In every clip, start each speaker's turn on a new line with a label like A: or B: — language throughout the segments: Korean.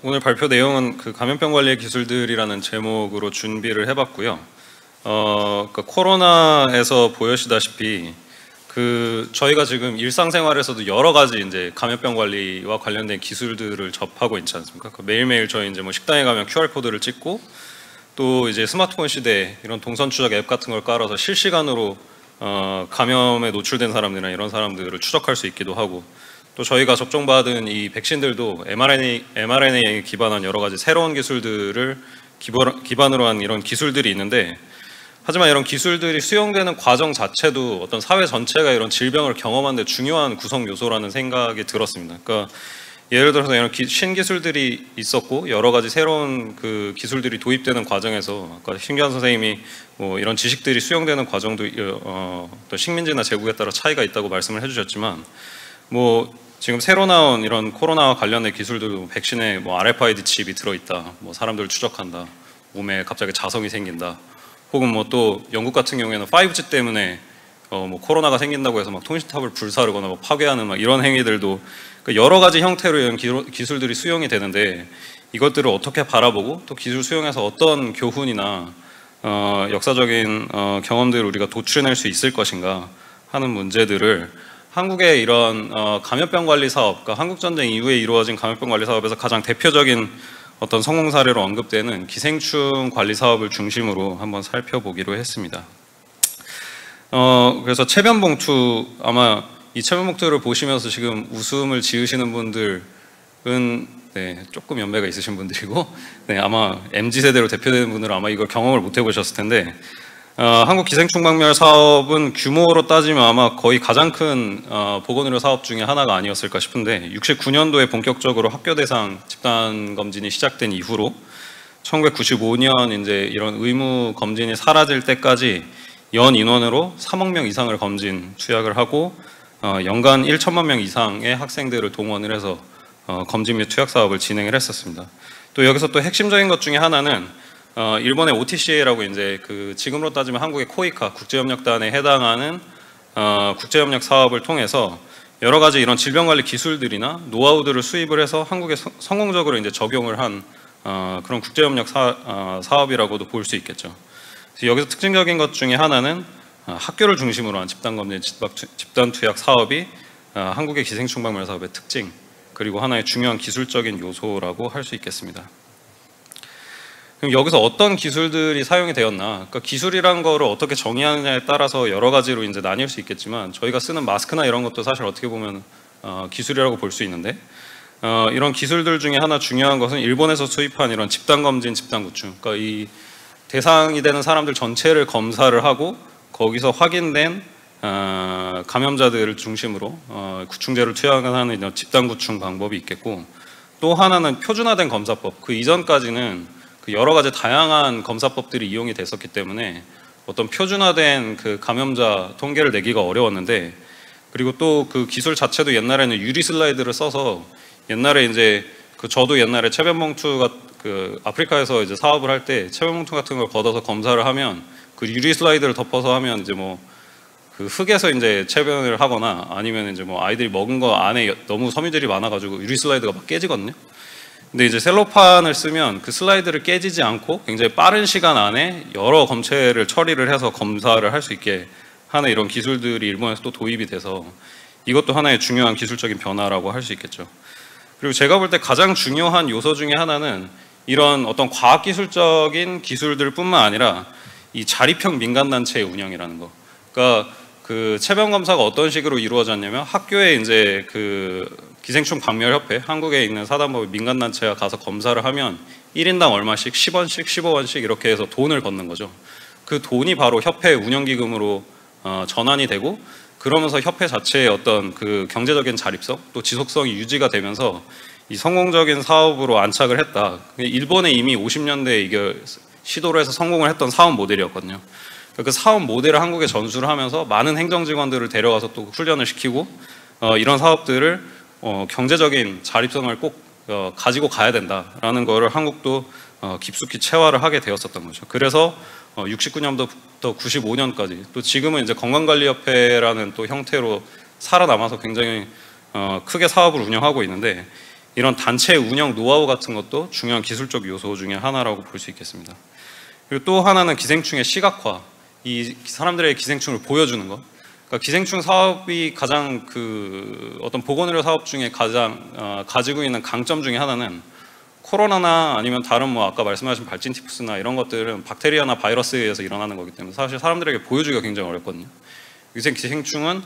A: 오늘 발표 내용은 그 감염병 관리의 기술들이라는 제목으로 준비를 해봤고요. 그러니까 코로나에서 보여시다시피 저희가 지금 일상생활에서도 여러 가지 이제 감염병 관리와 관련된 기술들을 접하고 있지 않습니까? 매일매일 저희 이제 뭐 식당에 가면 QR 코드를 찍고 또 이제 스마트폰 시대에 이런 동선 추적 앱 같은 걸 깔아서 실시간으로 감염에 노출된 사람들이나 이런 사람들을 추적할 수 있기도 하고, 또 저희가 접종받은 이 백신들도 mRNA에 기반한 여러 가지 새로운 기술들을 기반으로 한 이런 기술들이 있는데, 하지만 이런 기술들이 수용되는 과정 자체도 어떤 사회 전체가 이런 질병을 경험하는 데 중요한 구성 요소라는 생각이 들었습니다. 그러니까 예를 들어서 이런 신기술들이 있었고 여러 가지 새로운 그 기술들이 도입되는 과정에서 아까 신규환 선생님이 뭐 이런 지식들이 수용되는 과정도 또 식민지나 제국에 따라 차이가 있다고 말씀을 해주셨지만, 뭐 지금 새로 나온 이런 코로나와 관련된 기술도 백신에 뭐 RFID 칩이 들어있다, 뭐 사람들을 추적한다, 몸에 갑자기 자성이 생긴다, 혹은 뭐 또 영국 같은 경우에는 5G 때문에 뭐 코로나가 생긴다고 해서 막 통신탑을 불사르거나 뭐 파괴하는 막 이런 행위들도, 그러니까 여러 가지 형태로 이런 기술들이 수용이 되는데, 이것들을 어떻게 바라보고 또 기술 수용에서 어떤 교훈이나 역사적인 경험들을 우리가 도출해낼 수 있을 것인가 하는 문제들을 한국의 이런 감염병 관리 사업, 그러니까 한국전쟁 이후에 이루어진 감염병 관리 사업에서 가장 대표적인 어떤 성공 사례로 언급되는 기생충 관리 사업을 중심으로 한번 살펴보기로 했습니다. 그래서 체변봉투, 아마 이 체변봉투를 보시면서 지금 웃음을 지으시는 분들은 조금 연배가 있으신 분들이고, 아마 MZ세대로 대표되는 분들은 아마 이걸 경험을 못 해보셨을 텐데, 한국 기생충 박멸 사업은 규모로 따지면 아마 거의 가장 큰 보건의료 사업 중에 하나가 아니었을까 싶은데, 69년도에 본격적으로 학교 대상 집단 검진이 시작된 이후로 1995년 이제 이런 의무 검진이 사라질 때까지 연 인원으로 3억 명 이상을 검진 투약을 하고 연간 1천만 명 이상의 학생들을 동원을 해서 검진 및 투약 사업을 진행을 했었습니다. 또 여기서 또 핵심적인 것 중에 하나는 일본의 OTCA라고 이제 지금으로 따지면 한국의 코이카 국제협력단에 해당하는 국제협력 사업을 통해서 여러 가지 이런 질병관리 기술들이나 노하우들을 수입을 해서 한국에 성공적으로 이제 적용을 한 그런 국제협력 사업이라고도 볼 수 있겠죠. 여기서 특징적인 것 중에 하나는 학교를 중심으로 한 집단검진, 집단투약 사업이 한국의 기생충 박멸 사업의 특징, 그리고 하나의 중요한 기술적인 요소라고 할 수 있겠습니다. 그럼 여기서 어떤 기술들이 사용이 되었나? 그러니까 기술이란 거를 어떻게 정의하느냐에 따라서 여러 가지로 이제 나뉠 수 있겠지만, 저희가 쓰는 마스크나 이런 것도 사실 어떻게 보면 기술이라고 볼 수 있는데, 이런 기술들 중에 하나 중요한 것은 일본에서 수입한 이런 집단검진, 집단구충, 그러니까 이 대상이 되는 사람들 전체를 검사를 하고 거기서 확인된 감염자들을 중심으로 구충제를 투약하는 이런 집단구충 방법이 있겠고, 또 하나는 표준화된 검사법. 그 이전까지는 여러 가지 다양한 검사법들이 이용이 됐었기 때문에 어떤 표준화된 그 감염자 통계를 내기가 어려웠는데, 그리고 또 그 기술 자체도 옛날에는 유리 슬라이드를 써서, 옛날에 이제 저도 옛날에 체변봉투가 아프리카에서 이제 사업을 할 때 체변봉투 같은 걸 걷어서 검사를 하면 그 유리 슬라이드를 덮어서 하면 이제 뭐 그 흙에서 이제 체변을 하거나 아니면 이제 뭐 아이들이 먹은 거 안에 너무 섬유들이 많아가지고 유리 슬라이드가 막 깨지거든요. 근데 이제 셀로판을 쓰면 그 슬라이드를 깨지지 않고 굉장히 빠른 시간 안에 여러 검체를 처리를 해서 검사를 할 수 있게 하는 이런 기술들이 일본에서 또 도입이 돼서 이것도 하나의 중요한 기술적인 변화라고 할 수 있겠죠. 그리고 제가 볼 때 가장 중요한 요소 중에 하나는 이런 어떤 과학기술적인 기술들 뿐만 아니라 이 자립형 민간단체의 운영이라는 거. 그러니까 그 체변검사가 어떤 식으로 이루어졌냐면, 학교에 이제 기생충 박멸협회, 한국에 있는 사단법인 민간단체가 가서 검사를 하면 1인당 얼마씩 10원씩 15원씩 이렇게 해서 돈을 걷는 거죠. 그 돈이 바로 협회 운영기금으로 전환이 되고, 그러면서 협회 자체의 어떤 그 경제적인 자립성 또 지속성이 유지가 되면서 이 성공적인 사업으로 안착을 했다. 일본에 이미 50년대에 이게 시도를 해서 성공을 했던 사업 모델이었거든요. 그 사업 모델을 한국에 전수를 하면서 많은 행정직원들을 데려가서 또 훈련을 시키고 이런 사업들을 경제적인 자립성을 꼭 가지고 가야 된다라는 거를 한국도 깊숙이 체화를 하게 되었었던 거죠. 그래서 69년부터 95년까지 또 지금은 이제 건강관리협회라는 또 형태로 살아남아서 굉장히 크게 사업을 운영하고 있는데, 이런 단체 운영 노하우 같은 것도 중요한 기술적 요소 중에 하나라고 볼 수 있겠습니다. 그리고 또 하나는 기생충의 시각화, 이 사람들의 기생충을 보여주는 것. 그러니까 기생충 사업이 가장 어떤 보건의료 사업 중에 가장 가지고 있는 강점 중에 하나는 코로나나 아니면 다른 아까 말씀하신 발진티푸스나 이런 것들은 박테리아나 바이러스에 의해서 일어나는 거기 때문에 사실 사람들에게 보여주기가 굉장히 어렵거든요. 기생충은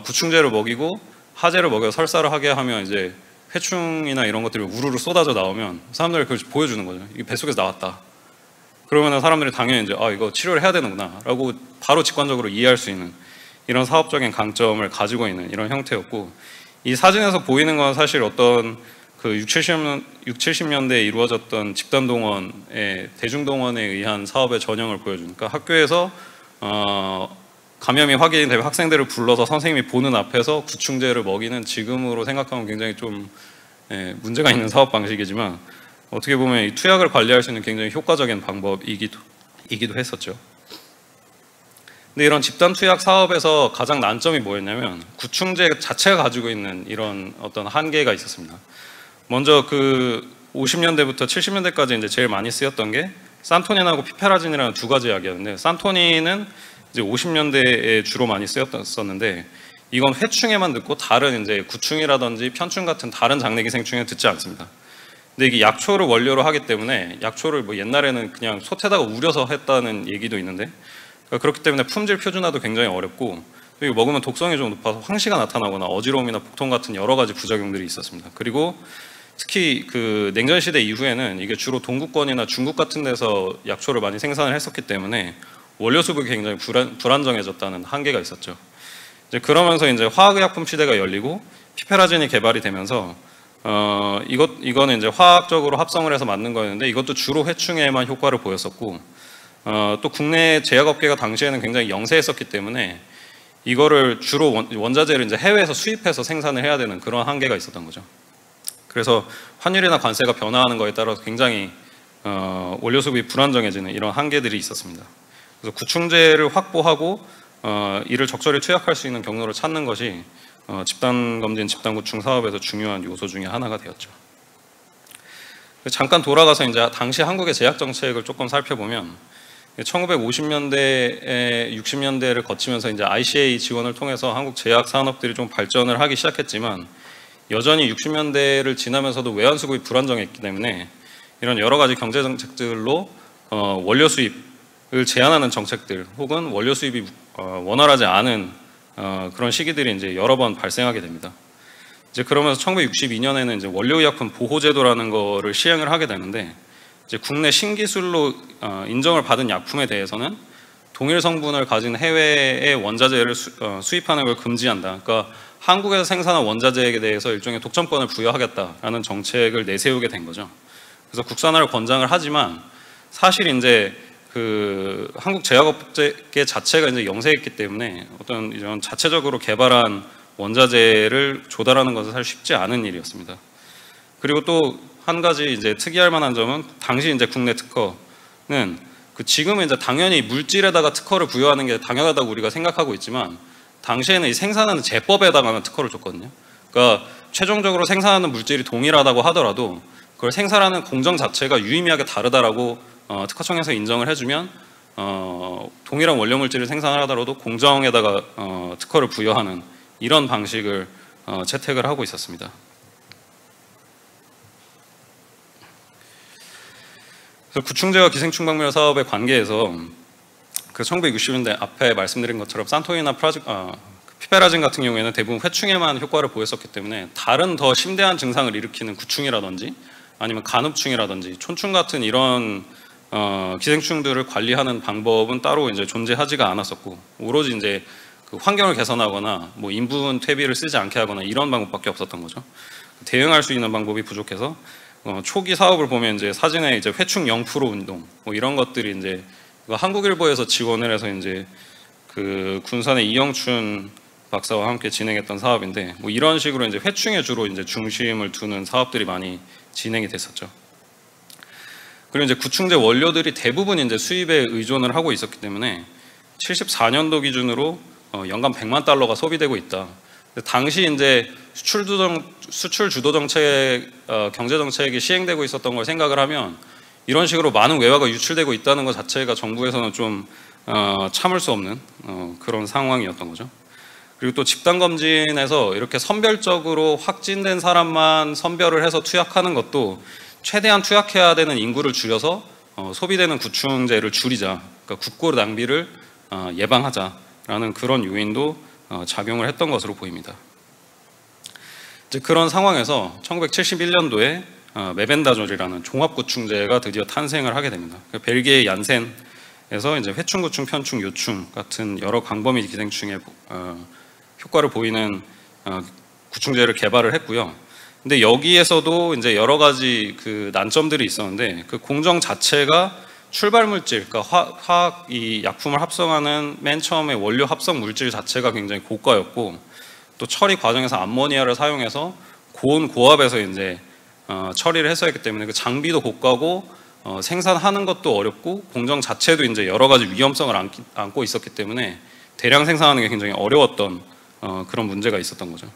A: 구충제를 먹이고 하제를 먹여 설사를 하게 하면 이제 회충이나 이런 것들이 우르르 쏟아져 나오면 사람들이 그걸 보여주는 거죠. 이게 뱃속에서 나왔다. 그러면 사람들이 당연히 이제 이거 치료를 해야 되는구나 라고 바로 직관적으로 이해할 수 있는 이런 사업적인 강점을 가지고 있는 이런 형태였고, 이 사진에서 보이는 건 사실 어떤 70년대에 이루어졌던 집단동원의 대중동원에 의한 사업의 전형을 보여주니까 학교에서 감염이 확인이 되면 학생들을 불러서 선생님이 보는 앞에서 구충제를 먹이는, 지금으로 생각하면 굉장히 좀 문제가 있는 사업 방식이지만 어떻게 보면 이 투약을 관리할 수 있는 굉장히 효과적인 방법이기도 했었죠. 근데 이런 집단 투약 사업에서 가장 난점이 뭐였냐면 구충제 자체가 가지고 있는 이런 어떤 한계가 있었습니다. 먼저 50년대부터 70년대까지 이제 제일 많이 쓰였던 게 산토닌하고 피페라진이라는 두 가지 약이었는데, 산토닌은 이제 50년대에 주로 많이 쓰였었는데 이건 회충에만 듣고 다른 이제 구충이라든지 편충 같은 다른 장내 기생충에 듣지 않습니다. 근데 이게 약초를 원료로 하기 때문에 약초를 옛날에는 그냥 솥에다가 우려서 했다는 얘기도 있는데, 그렇기 때문에 품질 표준화도 굉장히 어렵고, 그리고 먹으면 독성이 좀 높아서 황시가 나타나거나 어지러움이나 복통 같은 여러 가지 부작용들이 있었습니다. 그리고 특히 냉전 시대 이후에는 이게 주로 동구권이나 중국 같은 데서 약초를 많이 생산을 했었기 때문에 원료 수급이 굉장히 불안정해졌다는 한계가 있었죠. 이제 그러면서 이제 화학의약품 시대가 열리고 피페라진이 개발이 되면서 이거는 이제 화학적으로 합성을 해서 만든 거였는데 이것도 주로 회충에만 효과를 보였었고, 또 국내 제약업계가 당시에는 굉장히 영세했었기 때문에 이거를 주로 원자재를 이제 해외에서 수입해서 생산을 해야 되는 그런 한계가 있었던 거죠. 그래서 환율이나 관세가 변화하는 거에 따라서 굉장히 원료 수급이 불안정해지는 이런 한계들이 있었습니다. 그래서 구충제를 확보하고 이를 적절히 투약할 수 있는 경로를 찾는 것이 집단검진, 집단구충 사업에서 중요한 요소 중에 하나가 되었죠. 잠깐 돌아가서 이제 당시 한국의 제약 정책을 조금 살펴보면 1950년대에 60년대를 거치면서 이제 ICA 지원을 통해서 한국 제약 산업들이 좀 발전을 하기 시작했지만 여전히 60년대를 지나면서도 외환 수급이 불안정했기 때문에 이런 여러 가지 경제 정책들로 원료 수입을 제한하는 정책들 혹은 원료 수입이 원활하지 않은 그런 시기들이 이제 여러 번 발생하게 됩니다. 이제 그러면서 1962년에는 이제 원료의약품 보호제도라는 거를 시행을 하게 되는데, 이제 국내 신기술로 인정을 받은 약품에 대해서는 동일 성분을 가진 해외의 원자재를 수입하는 걸 금지한다. 그러니까 한국에서 생산한 원자재에 대해서 일종의 독점권을 부여하겠다라는 정책을 내세우게 된 거죠. 그래서 국산화를 권장을 하지만 사실 이제 한국 제약업계 자체가 이제 영세했기 때문에 어떤 이런 자체적으로 개발한 원자재를 조달하는 것은 사실 쉽지 않은 일이었습니다. 그리고 또 한 가지 이제 특이할 만한 점은 당시 이제 국내 특허는 지금은 이제 당연히 물질에다가 특허를 부여하는 게 당연하다고 우리가 생각하고 있지만 당시에는 이 생산하는 제법에다가만 특허를 줬거든요. 그러니까 최종적으로 생산하는 물질이 동일하다고 하더라도 그걸 생산하는 공정 자체가 유의미하게 다르다라고 특허청에서 인정을 해주면 동일한 원료 물질을 생산을 하더라도 공정에다가 특허를 부여하는 이런 방식을 채택을 하고 있었습니다. 그래서 구충제와 기생충박멸 사업의 관계에서 1960년대 앞에 말씀드린 것처럼 산토인이나 피페라진 같은 경우에는 대부분 회충에만 효과를 보였었기 때문에 다른 더 심대한 증상을 일으키는 구충이라든지 아니면 간흡충이라든지 촌충 같은 이런 기생충들을 관리하는 방법은 따로 이제 존재하지가 않았었고, 오로지 이제 환경을 개선하거나 인분 퇴비를 쓰지 않게 하거나 이런 방법밖에 없었던 거죠. 대응할 수 있는 방법이 부족해서 초기 사업을 보면 이제 사진에 이제 회충 0% 운동 이런 것들이 이제 한국일보에서 지원을 해서 이제 군산의 이영춘 박사와 함께 진행했던 사업인데 이런 식으로 이제 회충에 주로 이제 중심을 두는 사업들이 많이 진행이 됐었죠. 그리고 이제 구충제 원료들이 대부분 이제 수입에 의존을 하고 있었기 때문에 74년도 기준으로 연간 $100만 소비되고 있다. 당시 이제 수출 주도 정책, 경제 정책이 시행되고 있었던 걸 생각을 하면 이런 식으로 많은 외화가 유출되고 있다는 것 자체가 정부에서는 좀 참을 수 없는 그런 상황이었던 거죠. 그리고 또 집단 검진에서 이렇게 선별적으로 확진된 사람만 선별을 해서 투약하는 것도 최대한 투약해야 되는 인구를 줄여서 소비되는 구충제를 줄이자, 그러니까 국고 낭비를 예방하자라는 그런 요인도 작용을 했던 것으로 보입니다. 이제 그런 상황에서 1971년도에 메벤다졸이라는 종합구충제가 드디어 탄생을 하게 됩니다. 벨기에 얀센에서 이제 회충구충, 편충, 요충 같은 여러 광범위 기생충에 효과를 보이는 구충제를 개발을 했고요. 근데 여기에서도 이제 여러 가지 그 난점들이 있었는데 그 공정 자체가 출발 물질, 그러니까 화학 이 약품을 합성하는 맨 처음에 원료 합성 물질 자체가 굉장히 고가였고 또 처리 과정에서 암모니아를 사용해서 고온 고압에서 이제 처리를 했어야 했기 때문에 그 장비도 고가고 생산하는 것도 어렵고 공정 자체도 이제 여러 가지 위험성을 안고 있었기 때문에 대량 생산하는 게 굉장히 어려웠던 그런 문제가 있었던 거죠.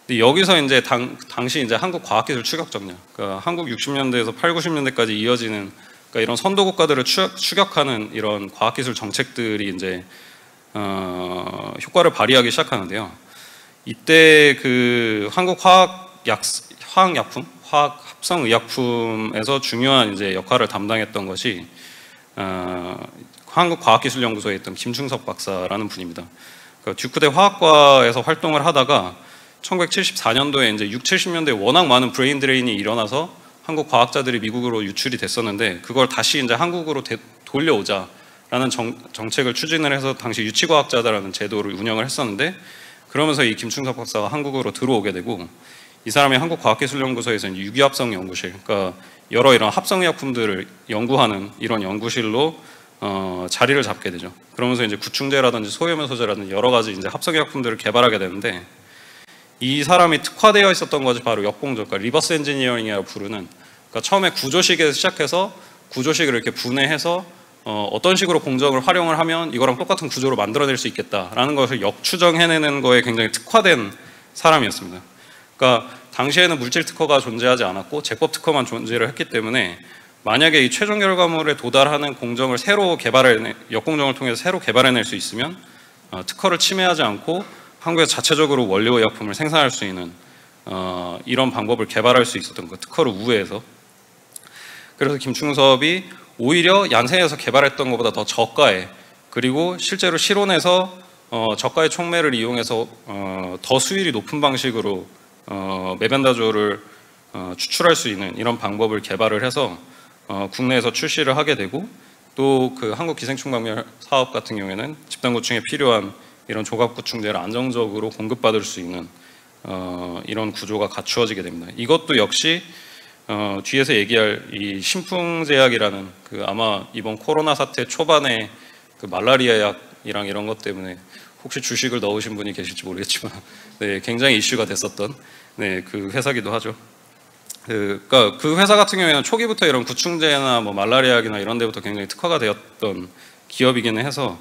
A: 근데 여기서 이제 당시 이제 한국 과학기술 추격전략, 그러니까 한국 60년대에서 8, 90년대까지 이어지는 그러니까 이런 선도 국가들을 추격하는 이런 과학기술 정책들이 이제 효과를 발휘하기 시작하는데요. 이때 그 한국 화학약품, 화학 합성의약품에서 중요한 이제 역할을 담당했던 것이 한국과학기술연구소에 있던 김충석 박사라는 분입니다. 그러니까 듀크대 화학과에서 활동을 하다가 1974년도에 이제 6, 70년대에 워낙 많은 브레인 드레인이 일어나서 한국 과학자들이 미국으로 유출이 됐었는데 그걸 다시 이제 한국으로 돌려오자라는 정책을 추진을 해서 당시 유치과학자라는 제도를 운영을 했었는데 그러면서 이 김충석 박사가 한국으로 들어오게 되고 이 사람이 한국과학기술연구소에서 유기합성 연구실, 그러니까 여러 이런 합성의약품들을 연구하는 이런 연구실로 자리를 잡게 되죠. 그러면서 이제 구충제라든지 소염 소재라든지 여러 가지 이제 합성의약품들을 개발하게 되는데 이 사람이 특화되어 있었던 것이 바로 역공조, 그러니까 리버스 엔지니어링이라고 부르는, 그러니까 처음에 구조식에서 시작해서 구조식을 이렇게 분해해서 어떤 식으로 공정을 활용을 하면 이거랑 똑같은 구조로 만들어낼 수 있겠다라는 것을 역추정해내는 거에 굉장히 특화된 사람이었습니다. 그러니까 당시에는 물질 특허가 존재하지 않았고 제법 특허만 존재를 했기 때문에 만약에 이 최종 결과물에 도달하는 공정을 새로 역공정을 통해서 새로 개발해낼 수 있으면 특허를 침해하지 않고 한국에서 자체적으로 원료 의약품을 생산할 수 있는 이런 방법을 개발할 수 있었던 거, 특허를 우회해서. 그래서 김충섭이 오히려 얀센에서 개발했던 것보다 더 저가에, 그리고 실제로 실온에서 저가의 촉매를 이용해서 더 수율이 높은 방식으로 메벤다졸을 추출할 수 있는 이런 방법을 개발을 해서 국내에서 출시를 하게 되고 또 그 한국기생충박멸 사업 같은 경우에는 집단구충에 필요한 이런 조각구충제를 안정적으로 공급받을 수 있는 이런 구조가 갖추어지게 됩니다. 이것도 역시 뒤에서 얘기할 이 신풍제약이라는 그 아마 이번 코로나 사태 초반에 그 말라리아 약이랑 이런 것 때문에 혹시 주식을 넣으신 분이 계실지 모르겠지만 네, 굉장히 이슈가 됐었던 네, 그 회사기도 하죠. 그러니까 그 회사 같은 경우에는 초기부터 이런 구충제나 뭐 말라리아 약이나 이런 데부터 굉장히 특화가 되었던 기업이기는 해서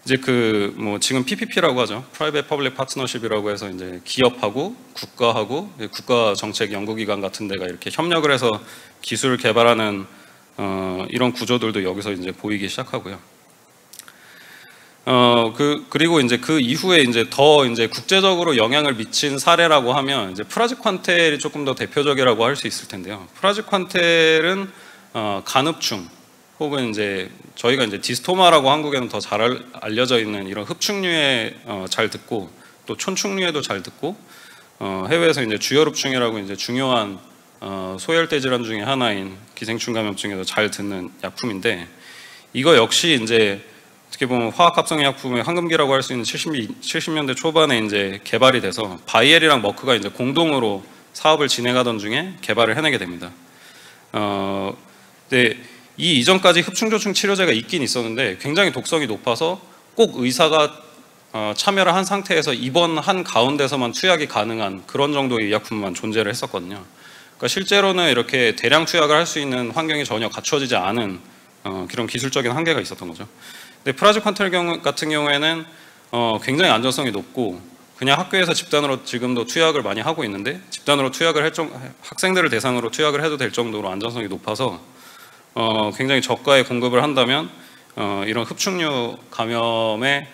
A: 이제 그 뭐 지금 PPP라고 하죠. Private Public Partnership이라고 해서 이제 기업하고 국가하고 국가 정책 연구기관 같은 데가 이렇게 협력을 해서 기술을 개발하는 이런 구조들도 여기서 이제 보이기 시작하고요. 그리고 이제 그 이후에 이제 더 이제 국제적으로 영향을 미친 사례라고 하면 이제 프라지퀀텔이 조금 더 대표적이라고 할 수 있을 텐데요. 프라지퀀텔은 간흡충 혹은 이제 저희가 이제 디스토마라고 한국에는 더 잘 알려져 있는 이런 흡충류에 잘 듣고 또 촌충류에도 잘 듣고 해외에서 이제 주열흡충이라고 이제 중요한 소열대 질환 중에 하나인 기생충 감염증에도 잘 듣는 약품인데 이거 역시 이제 어떻게 보면 화학합성의약품의 황금기라고 할 수 있는 70년대 초반에 이제 개발이 돼서 바이엘이랑 머크가 이제 공동으로 사업을 진행하던 중에 개발을 해내게 됩니다. 근데 이 이전까지 흡충조충 치료제가 있긴 있었는데 굉장히 독성이 높아서 꼭 의사가 참여를 한 상태에서 입원한 가운데서만 투약이 가능한 그런 정도의 의약품만 존재를 했었거든요. 그러니까 실제로는 이렇게 대량 투약을 할 수 있는 환경이 전혀 갖추어지지 않은 그런 기술적인 한계가 있었던 거죠. 근데 프라지퀀텔 같은 경우에는 굉장히 안전성이 높고 그냥 학교에서 집단으로 지금도 투약을 많이 하고 있는데 집단으로 투약을 학생들을 대상으로 투약을 해도 될 정도로 안전성이 높아서 굉장히 저가에 공급을 한다면 이런 흡축류 감염에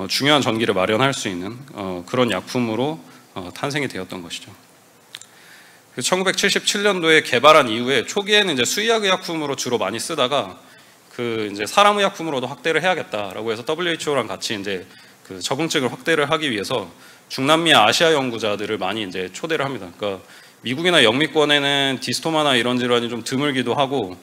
A: 중요한 전기를 마련할 수 있는 그런 약품으로 탄생이 되었던 것이죠. 1977년도에 개발한 이후에 초기에는 이제 수의학의약품으로 주로 많이 쓰다가 그 이제 사람의약품으로도 확대를 해야겠다라고 해서 WHO랑 같이 이제 그 적응증을 확대를 하기 위해서 중남미 아시아 연구자들을 많이 이제 초대를 합니다. 그러니까 미국이나 영미권에는 디스토마나 이런 질환이 좀 드물기도 하고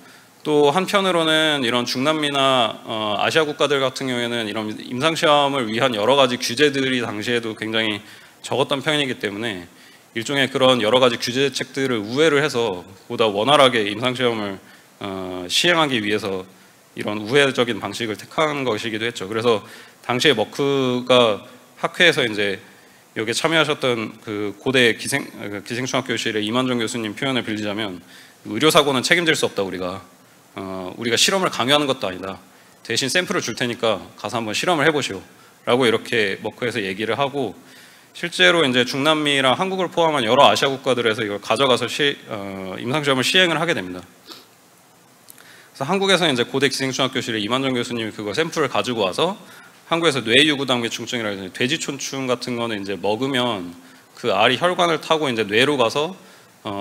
A: 또 한편으로는 이런 중남미나 아시아 국가들 같은 경우에는 이런 임상시험을 위한 여러 가지 규제들이 당시에도 굉장히 적었던 편이기 때문에 일종의 그런 여러 가지 규제책들을 우회를 해서 보다 원활하게 임상시험을 시행하기 위해서 이런 우회적인 방식을 택한 것이기도 했죠. 그래서 당시에 머크가 학회에서 이제 여기에 참여하셨던 그 고대 기생충학교실의 이만정 교수님 표현을 빌리자면 의료사고는 책임질 수 없다. 우리가 실험을 강요하는 것도 아니다. 대신 샘플을 줄 테니까 가서 한번 실험을 해보시오 라고 이렇게 머크에서 얘기를 하고 실제로 이제 중남미랑 한국을 포함한 여러 아시아 국가들에서 이걸 가져가서 임상시험을 시행을 하게 됩니다. 그래서 한국에서 이제 고대 기생충학교실의 이만정 교수님이 그거 샘플을 가지고 와서 한국에서 뇌유구당뇨충이라고 해서 돼지촌충 같은 거는 이제 먹으면 그 알이 혈관을 타고 이제 뇌로 가서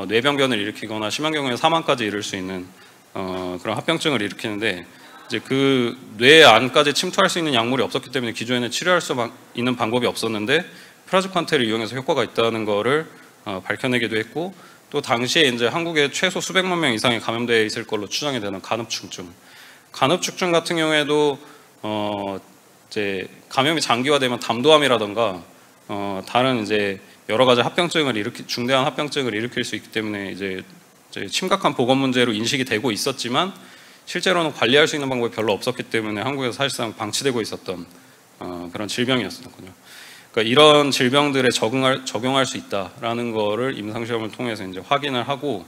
A: 뇌병변을 일으키거나 심한 경우에는 사망까지 이를 수 있는 그런 합병증을 일으키는데 이제 그 뇌 안까지 침투할 수 있는 약물이 없었기 때문에 기존에는 치료할 수 있는 방법이 없었는데 프라즈퀀테를 이용해서 효과가 있다는 거를 밝혀내기도 했고 또 당시에 이제 한국에 최소 수백만 명 이상이 감염되어 있을 걸로 추정이 되는 간흡축증 같은 경우에도 이제 감염이 장기화되면 담도암이라던가 다른 이제 여러 가지 중대한 합병증을 일으킬 수 있기 때문에 이제 심각한 보건 문제로 인식이 되고 있었지만 실제로는 관리할 수 있는 방법이 별로 없었기 때문에 한국에서 사실상 방치되고 있었던 그런 질병이었거든요. 그러니까 이런 질병들에 적용할 수 있다라는 거를 임상시험을 통해서 이제 확인을 하고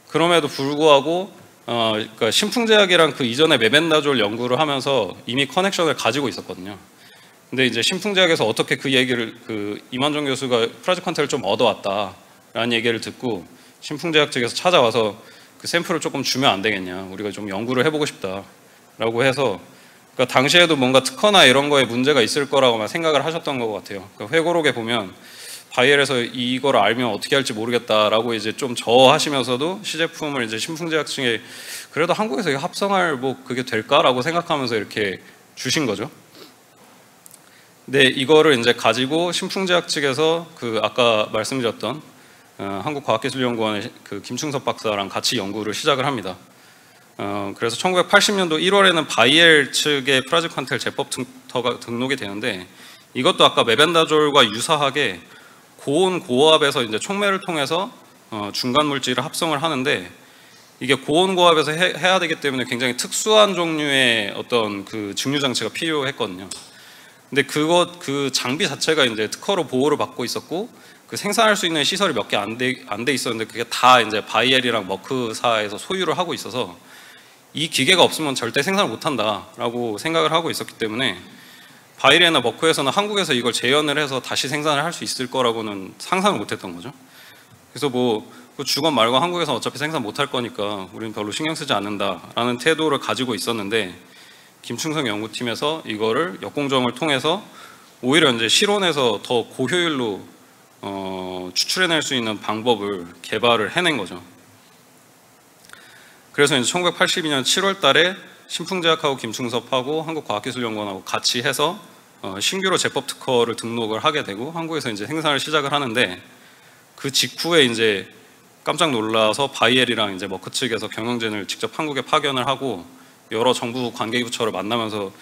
A: 그럼에도 불구하고 그러니까 신풍제약이랑 그 이전에 메벤다졸 연구를 하면서 이미 커넥션을 가지고 있었거든요. 근데 이제 신풍제약에서 어떻게 그 얘기를 이만정 교수가 프라즈퀀테를 좀 얻어왔다라는 얘기를 듣고 신풍제약 측에서 찾아와서 그 샘플을 조금 주면 안 되겠냐, 우리가 좀 연구를 해보고 싶다라고 해서 그러니까 당시에도 뭔가 특허나 이런 거에 문제가 있을 거라고 생각을 하셨던 것 같아요. 그러니까 회고록에 보면 바이엘에서 이걸 알면 어떻게 할지 모르겠다라고 이제 좀 저하시면서도 시제품을 이제 신풍제약 측에 그래도 한국에서 합성할 뭐 그게 될까라고 생각하면서 이렇게 주신 거죠. 근데 이거를 이제 가지고 신풍제약 측에서 그 아까 말씀드렸던 한국과학기술연구원의 그 김충섭 박사랑 같이 연구를 시작을 합니다. 그래서 1980년도 1월에는 바이엘 측의 프라즈퀀텔 제법부터가 등록이 되는데 이것도 아까 메벤다졸과 유사하게 고온 고압에서 이제 촉매를 통해서 중간 물질을 합성을 하는데 이게 고온 고압에서 해야 되기 때문에 굉장히 특수한 종류의 어떤 그 증류 장치가 필요했거든요. 근데 그 장비 자체가 이제 특허로 보호를 받고 있었고 그 생산할 수 있는 시설이 몇 개 안 돼 있었는데 그게 다 이제 바이엘이랑 머크사에서 소유를 하고 있어서 이 기계가 없으면 절대 생산을 못 한다라고 생각을 하고 있었기 때문에 바이엘이나 머크에서는 한국에서 이걸 재현을 해서 다시 생산을 할 수 있을 거라고는 상상을 못 했던 거죠. 그래서 뭐 그 주건 말고 한국에서 어차피 생산 못 할 거니까 우리는 별로 신경 쓰지 않는다라는 태도를 가지고 있었는데 김충성 연구팀에서 이거를 역공정을 통해서 오히려 이제 실온에서 더 고효율로 추출해낼 수 있는 방법을 개발을 해낸 거죠. 그래서 이제 1982년 7월 달에 신풍제약하고 김충섭하고 한국과학기술연구원하고 같이 해서 신규로 제법 특허를 등록을 하게 되고 한국에서 이제 생산을 시작을 하는데 그 직후에 이제 깜짝 놀라서 바이엘이랑 이제 머크 측에서 경영진을 직접 한국에 파견을 하고 여러 정부 관계부처를 만나면서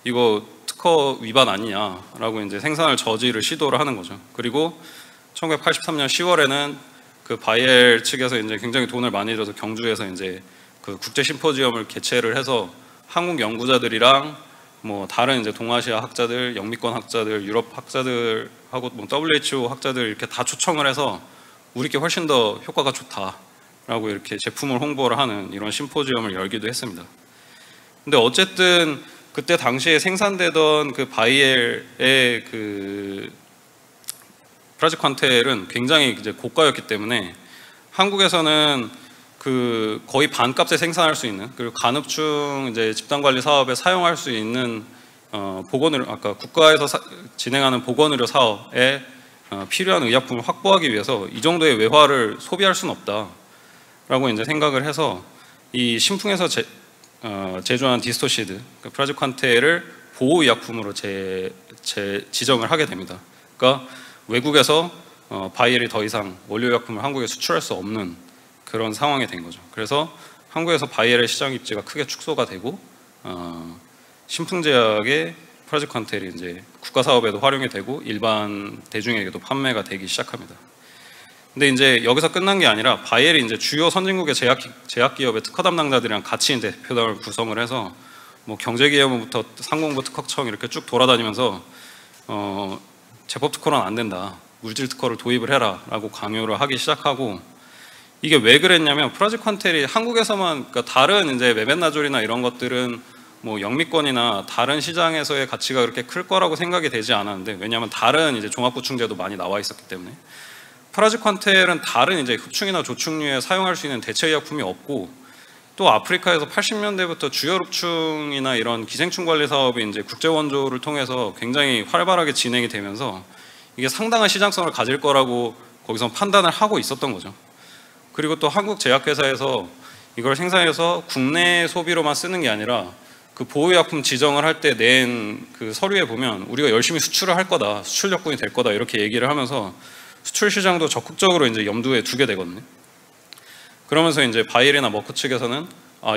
A: 이거 특허 위반 아니냐라고 이제 생산을 저지를 시도를 하는 거죠. 그리고 1983년 10월에는 그 바이엘 측에서 이제 굉장히 돈을 많이 들여서 경주에서 이제 그 국제 심포지엄을 개최를 해서 한국 연구자들이랑 뭐 다른 이제 동아시아 학자들, 영미권 학자들, 유럽 학자들하고 뭐 WHO 학자들 이렇게 다 초청을 해서 우리께 훨씬 더 효과가 좋다라고 이렇게 제품을 홍보를 하는 이런 심포지엄을 열기도 했습니다. 근데 어쨌든 그때 당시에 생산되던 그 바이엘의 그 프라지퀀텔은 굉장히 이제 고가였기 때문에 한국에서는 그 거의 반값에 생산할 수 있는, 그리고 간흡충 이제 집단관리 사업에 사용할 수 있는 보건의료, 아까 국가에서 진행하는 보건의료 사업에 필요한 의약품을 확보하기 위해서 이 정도의 외화를 소비할 수는 없다라고 이제 생각을 해서 이 신풍에서 제조한 디스토시드, 그 프라지퀀텔을 보호의약품으로 지정을 하게 됩니다. 그러니까 외국에서 바이엘이 더 이상 원료의약품을 한국에 수출할 수 없는 그런 상황이 된 거죠. 그래서 한국에서 바이엘의 시장 입지가 크게 축소가 되고 신풍제약의 프라지퀀텔이 이제 국가 사업에도 활용이 되고 일반 대중에게도 판매가 되기 시작합니다. 근데 이제 여기서 끝난 게 아니라 바이엘이 이제 주요 선진국의 제약 기업의 특허 담당자들이랑 같이 이제 대표단을 구성을 해서 뭐 경제기업부터 상공부 특허청 이렇게 쭉 돌아다니면서 제법 특허는 안 된다, 물질 특허를 도입을 해라라고 강요를 하기 시작하고, 이게 왜 그랬냐면 프라지퀀텔이 한국에서만, 그러니까 다른 이제 메벤나졸이나 이런 것들은 뭐 영미권이나 다른 시장에서의 가치가 그렇게 클 거라고 생각이 되지 않았는데, 왜냐하면 다른 이제 종합보충제도 많이 나와 있었기 때문에. 프라지퀀텔은 다른 이제 흡충이나 조충류에 사용할 수 있는 대체 의약품이 없고, 또 아프리카에서 80년대부터 주열흡충이나 이런 기생충 관리 사업이 이제 국제 원조를 통해서 굉장히 활발하게 진행이 되면서 이게 상당한 시장성을 가질 거라고 거기서 판단을 하고 있었던 거죠. 그리고 또 한국 제약회사에서 이걸 생산해서 국내 소비로만 쓰는 게 아니라 그 보호의약품 지정을 할 때 낸 그 서류에 보면 우리가 열심히 수출을 할 거다, 수출 적군이 될 거다 이렇게 얘기를 하면서 수출 시장도 적극적으로 이제 염두에 두게 되거든요. 그러면서 이제 바이엘이나 머크 측에서는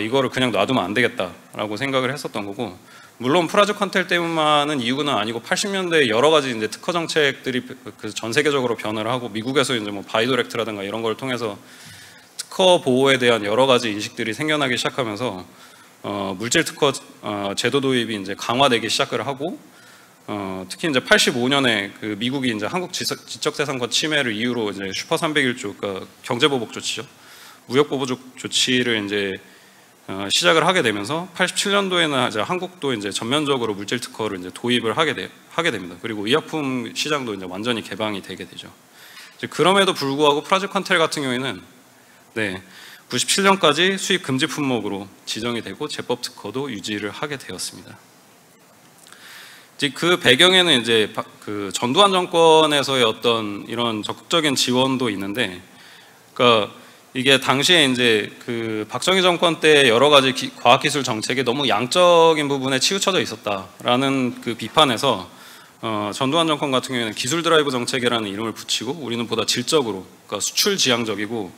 A: 이거를 그냥 놔두면 안 되겠다라고 생각을 했었던 거고, 물론 프라지퀀텔 때문만은 이유는 아니고 80년대 여러 가지 이제 특허 정책들이 전 세계적으로 변화를 하고, 미국에서 이제 뭐 바이도렉트라든가 이런 걸 통해서 특허 보호에 대한 여러 가지 인식들이 생겨나기 시작하면서 물질 특허 제도 도입이 이제 강화되기 시작을 하고, 특히 이제 85년에 그 미국이 이제 한국 지적재산권 침해를 이유로 이제 슈퍼 301조, 그러니까 경제보복 조치죠, 무역보복 조치를 이제 시작을 하게 되면서 87년도에는 이제 한국도 이제 전면적으로 물질 특허를 이제 도입을 하게 됩니다. 그리고 의약품 시장도 이제 완전히 개방이 되게 되죠. 이제 그럼에도 불구하고 프라지퀀텔 같은 경우에는 97년까지 수입 금지 품목으로 지정이 되고 제법 특허도 유지를 하게 되었습니다. 이제 그 배경에는 이제 그 전두환 정권에서의 어떤 이런 적극적인 지원도 있는데, 그러니까 이게 당시에 이제 그 박정희 정권 때 여러 가지 과학기술 정책이 너무 양적인 부분에 치우쳐져 있었다라는 그 비판에서 전두환 정권 같은 경우에는 기술 드라이브 정책이라는 이름을 붙이고, 우리는 보다 질적으로, 그러니까 수출 지향적이고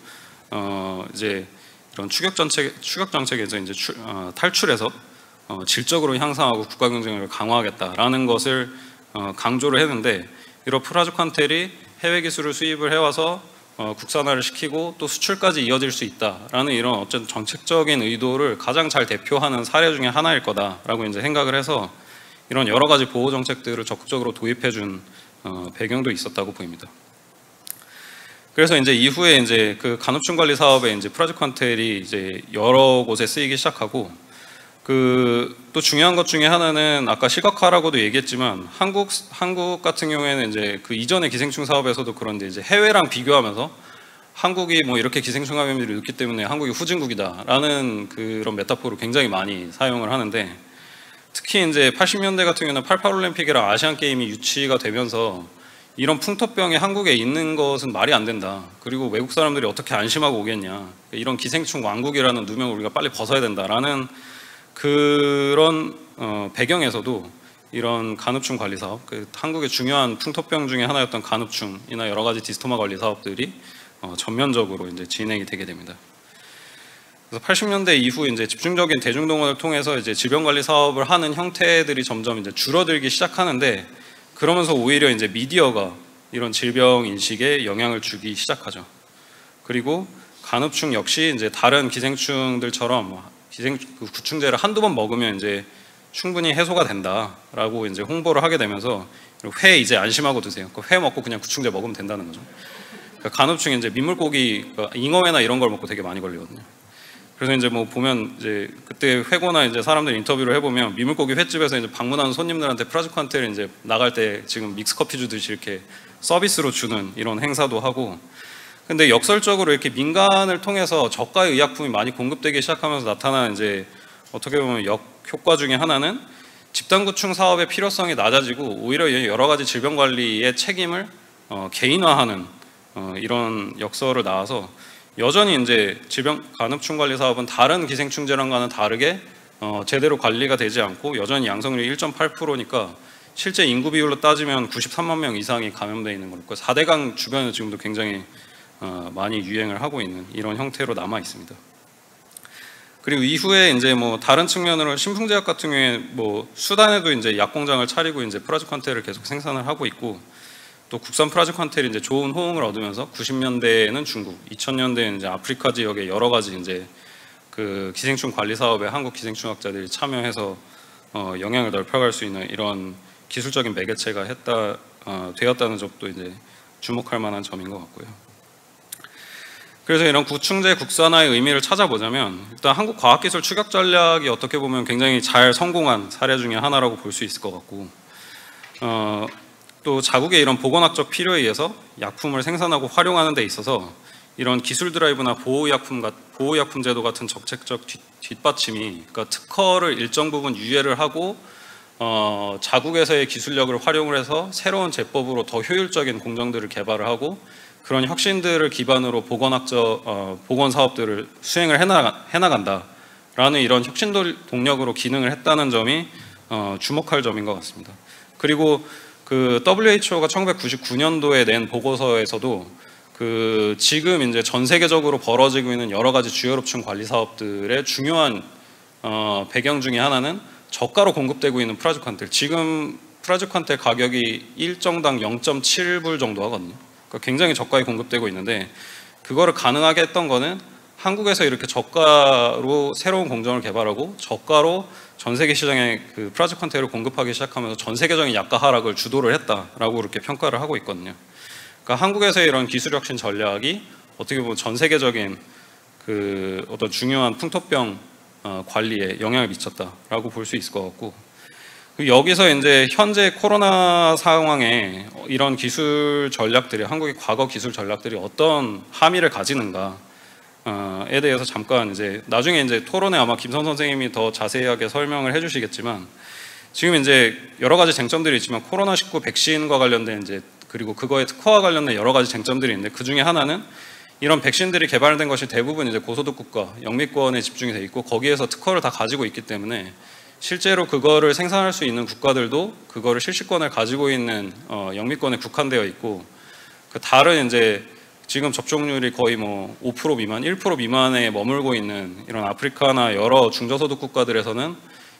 A: 이제 이런 추격 정책에서 이제 탈출해서 질적으로 향상하고 국가 경쟁력을 강화하겠다라는 것을 강조를 했는데, 이런 프라지퀀텔이 해외 기술을 수입을 해와서 국산화를 시키고 또 수출까지 이어질 수 있다라는 이런 어쨌든 정책적인 의도를 가장 잘 대표하는 사례 중에 하나일 거다라고 이제 생각을 해서 이런 여러 가지 보호 정책들을 적극적으로 도입해준 배경도 있었다고 보입니다. 그래서 이제 이후에 이제 그 간흡충 관리 사업에 이제 프라지퀀텔이 이제 여러 곳에 쓰이기 시작하고, 그 또 중요한 것 중에 하나는 아까 시각화라고도 얘기했지만 한국 같은 경우에는 이제 그 이전의 기생충 사업에서도 그런데 이제 해외랑 비교하면서 한국이 뭐 이렇게 기생충 감염률이 높기 때문에 한국이 후진국이다라는 그런 메타포를 굉장히 많이 사용을 하는데, 특히 이제 80년대 같은 경우는 88 올림픽이랑 아시안 게임이 유치가 되면서 이런 풍토병이 한국에 있는 것은 말이 안 된다, 그리고 외국 사람들이 어떻게 안심하고 오겠냐, 이런 기생충 왕국이라는 누명을 우리가 빨리 벗어야 된다라는 그런 배경에서도 이런 간흡충 관리 사업, 그 한국의 중요한 풍토병 중에 하나였던 간흡충이나 여러 가지 디스토마 관리 사업들이 전면적으로 이제 진행이 되게 됩니다. 그래서 80년대 이후 이제 집중적인 대중동원을 통해서 이제 질병 관리 사업을 하는 형태들이 점점 이제 줄어들기 시작하는데, 그러면서 오히려 이제 미디어가 이런 질병 인식에 영향을 주기 시작하죠. 그리고 간흡충 역시 이제 다른 기생충들처럼 구충제를 한두 번 먹으면 이제 충분히 해소가 된다라고 이제 홍보를 하게 되면서, 회 이제 안심하고 드세요. 회 먹고 그냥 구충제 먹으면 된다는 거죠. 그러니까 간흡충이 이제 민물고기, 그러니까 잉어회나 이런 걸 먹고 되게 많이 걸리거든요. 그래서 이제 뭐 보면 이제 그때 회고나 이제 사람들 인터뷰를 해보면 미물고기 횟집에서 이제 방문하는 손님들한테 프라즈퀀테를 이제 나갈 때 지금 믹스 커피 주듯이 이렇게 서비스로 주는 이런 행사도 하고. 근데 역설적으로 이렇게 민간을 통해서 저가의 의약품이 많이 공급되기 시작하면서 나타나는 이제 어떻게 보면 역효과 중에 하나는 집단구충 사업의 필요성이 낮아지고 오히려 여러 가지 질병 관리의 책임을 개인화하는 이런 역설을 낳아서 여전히 이제 질병 간흡충 관리 사업은 다른 기생충 질환과는 다르게 제대로 관리가 되지 않고 여전히 양성률이 1.8%니까 실제 인구 비율로 따지면 93만 명 이상이 감염되어 있는 거니까 4대강 주변에 지금도 굉장히 많이 유행을 하고 있는 이런 형태로 남아 있습니다. 그리고 이후에 이제 뭐 다른 측면으로 신풍제약 같은 경우에 뭐 수단에도 이제 약 공장을 차리고 이제 프라즈퀀테를 계속 생산을 하고 있고, 또 국산 프라즈퀀테를 이제 좋은 호응을 얻으면서 90년대에는 중국, 2000년대에는 이제 아프리카 지역의 여러 가지 이제 그 기생충 관리 사업에 한국 기생충학자들이 참여해서 영향을 넓혀갈 수 있는 이런 기술적인 매개체가 되었다는 점도 이제 주목할 만한 점인 것 같고요. 그래서 이런 구충제 국산화의 의미를 찾아보자면 일단 한국 과학기술 추격 전략이 어떻게 보면 굉장히 잘 성공한 사례 중에 하나라고 볼 수 있을 것 같고, 또 자국의 이런 보건학적 필요에 의해서 약품을 생산하고 활용하는 데 있어서 이런 기술 드라이브나 보호약품 제도 같은 정책적 뒷받침이, 그러니까 특허를 일정 부분 유예를 하고 자국에서의 기술력을 활용을 해서 새로운 제법으로 더 효율적인 공정들을 개발을 하고 그런 혁신들을 기반으로 보건 사업들을 수행을 해나간다라는 이런 혁신 동력으로 기능을 했다는 점이 주목할 점인 것 같습니다. 그리고 그 WHO가 1999년도에 낸 보고서에서도 그 지금 이제 전 세계적으로 벌어지고 있는 여러 가지 주요롭충 관리 사업들의 중요한 배경 중에 하나는 저가로 공급되고 있는 프라즈퀀테. 지금 프라즈퀀테 가격이 1정당 0.7불 정도 하거든요. 그러니까 굉장히 저가에 공급되고 있는데, 그거를 가능하게 했던 거는 한국에서 이렇게 저가로 새로운 공정을 개발하고 저가로 전 세계 시장에 그 프라즈퀀테를 공급하기 시작하면서 전 세계적인 약가 하락을 주도를 했다라고 이렇게 평가를 하고 있거든요. 그러니까 한국에서의 이런 기술 혁신 전략이 어떻게 보면 전 세계적인 그 어떤 중요한 풍토병 관리에 영향을 미쳤다라고 볼 수 있을 것 같고, 여기서 이제 현재 코로나 상황에 이런 기술 전략들이, 한국의 과거 기술 전략들이 어떤 함의를 가지는가에 대해서 잠깐 이제 나중에 이제 토론에 아마 김선 선생님이 더 자세하게 설명을 해주시겠지만, 지금 이제 여러 가지 쟁점들이 있지만 코로나19 백신과 관련된 이제 그리고 그거의 특허와 관련된 여러 가지 쟁점들이 있는데, 그 중에 하나는 이런 백신들이 개발된 것이 대부분 이제 고소득 국가, 영미권에 집중이 돼 있고 거기에서 특허를 다 가지고 있기 때문에 실제로 그거를 생산할 수 있는 국가들도 그거를 실시권을 가지고 있는 영미권에 국한되어 있고, 그 다른 이제 지금 접종률이 거의 뭐 5% 미만, 1% 미만에 머물고 있는 이런 아프리카나 여러 중저소득 국가들에서는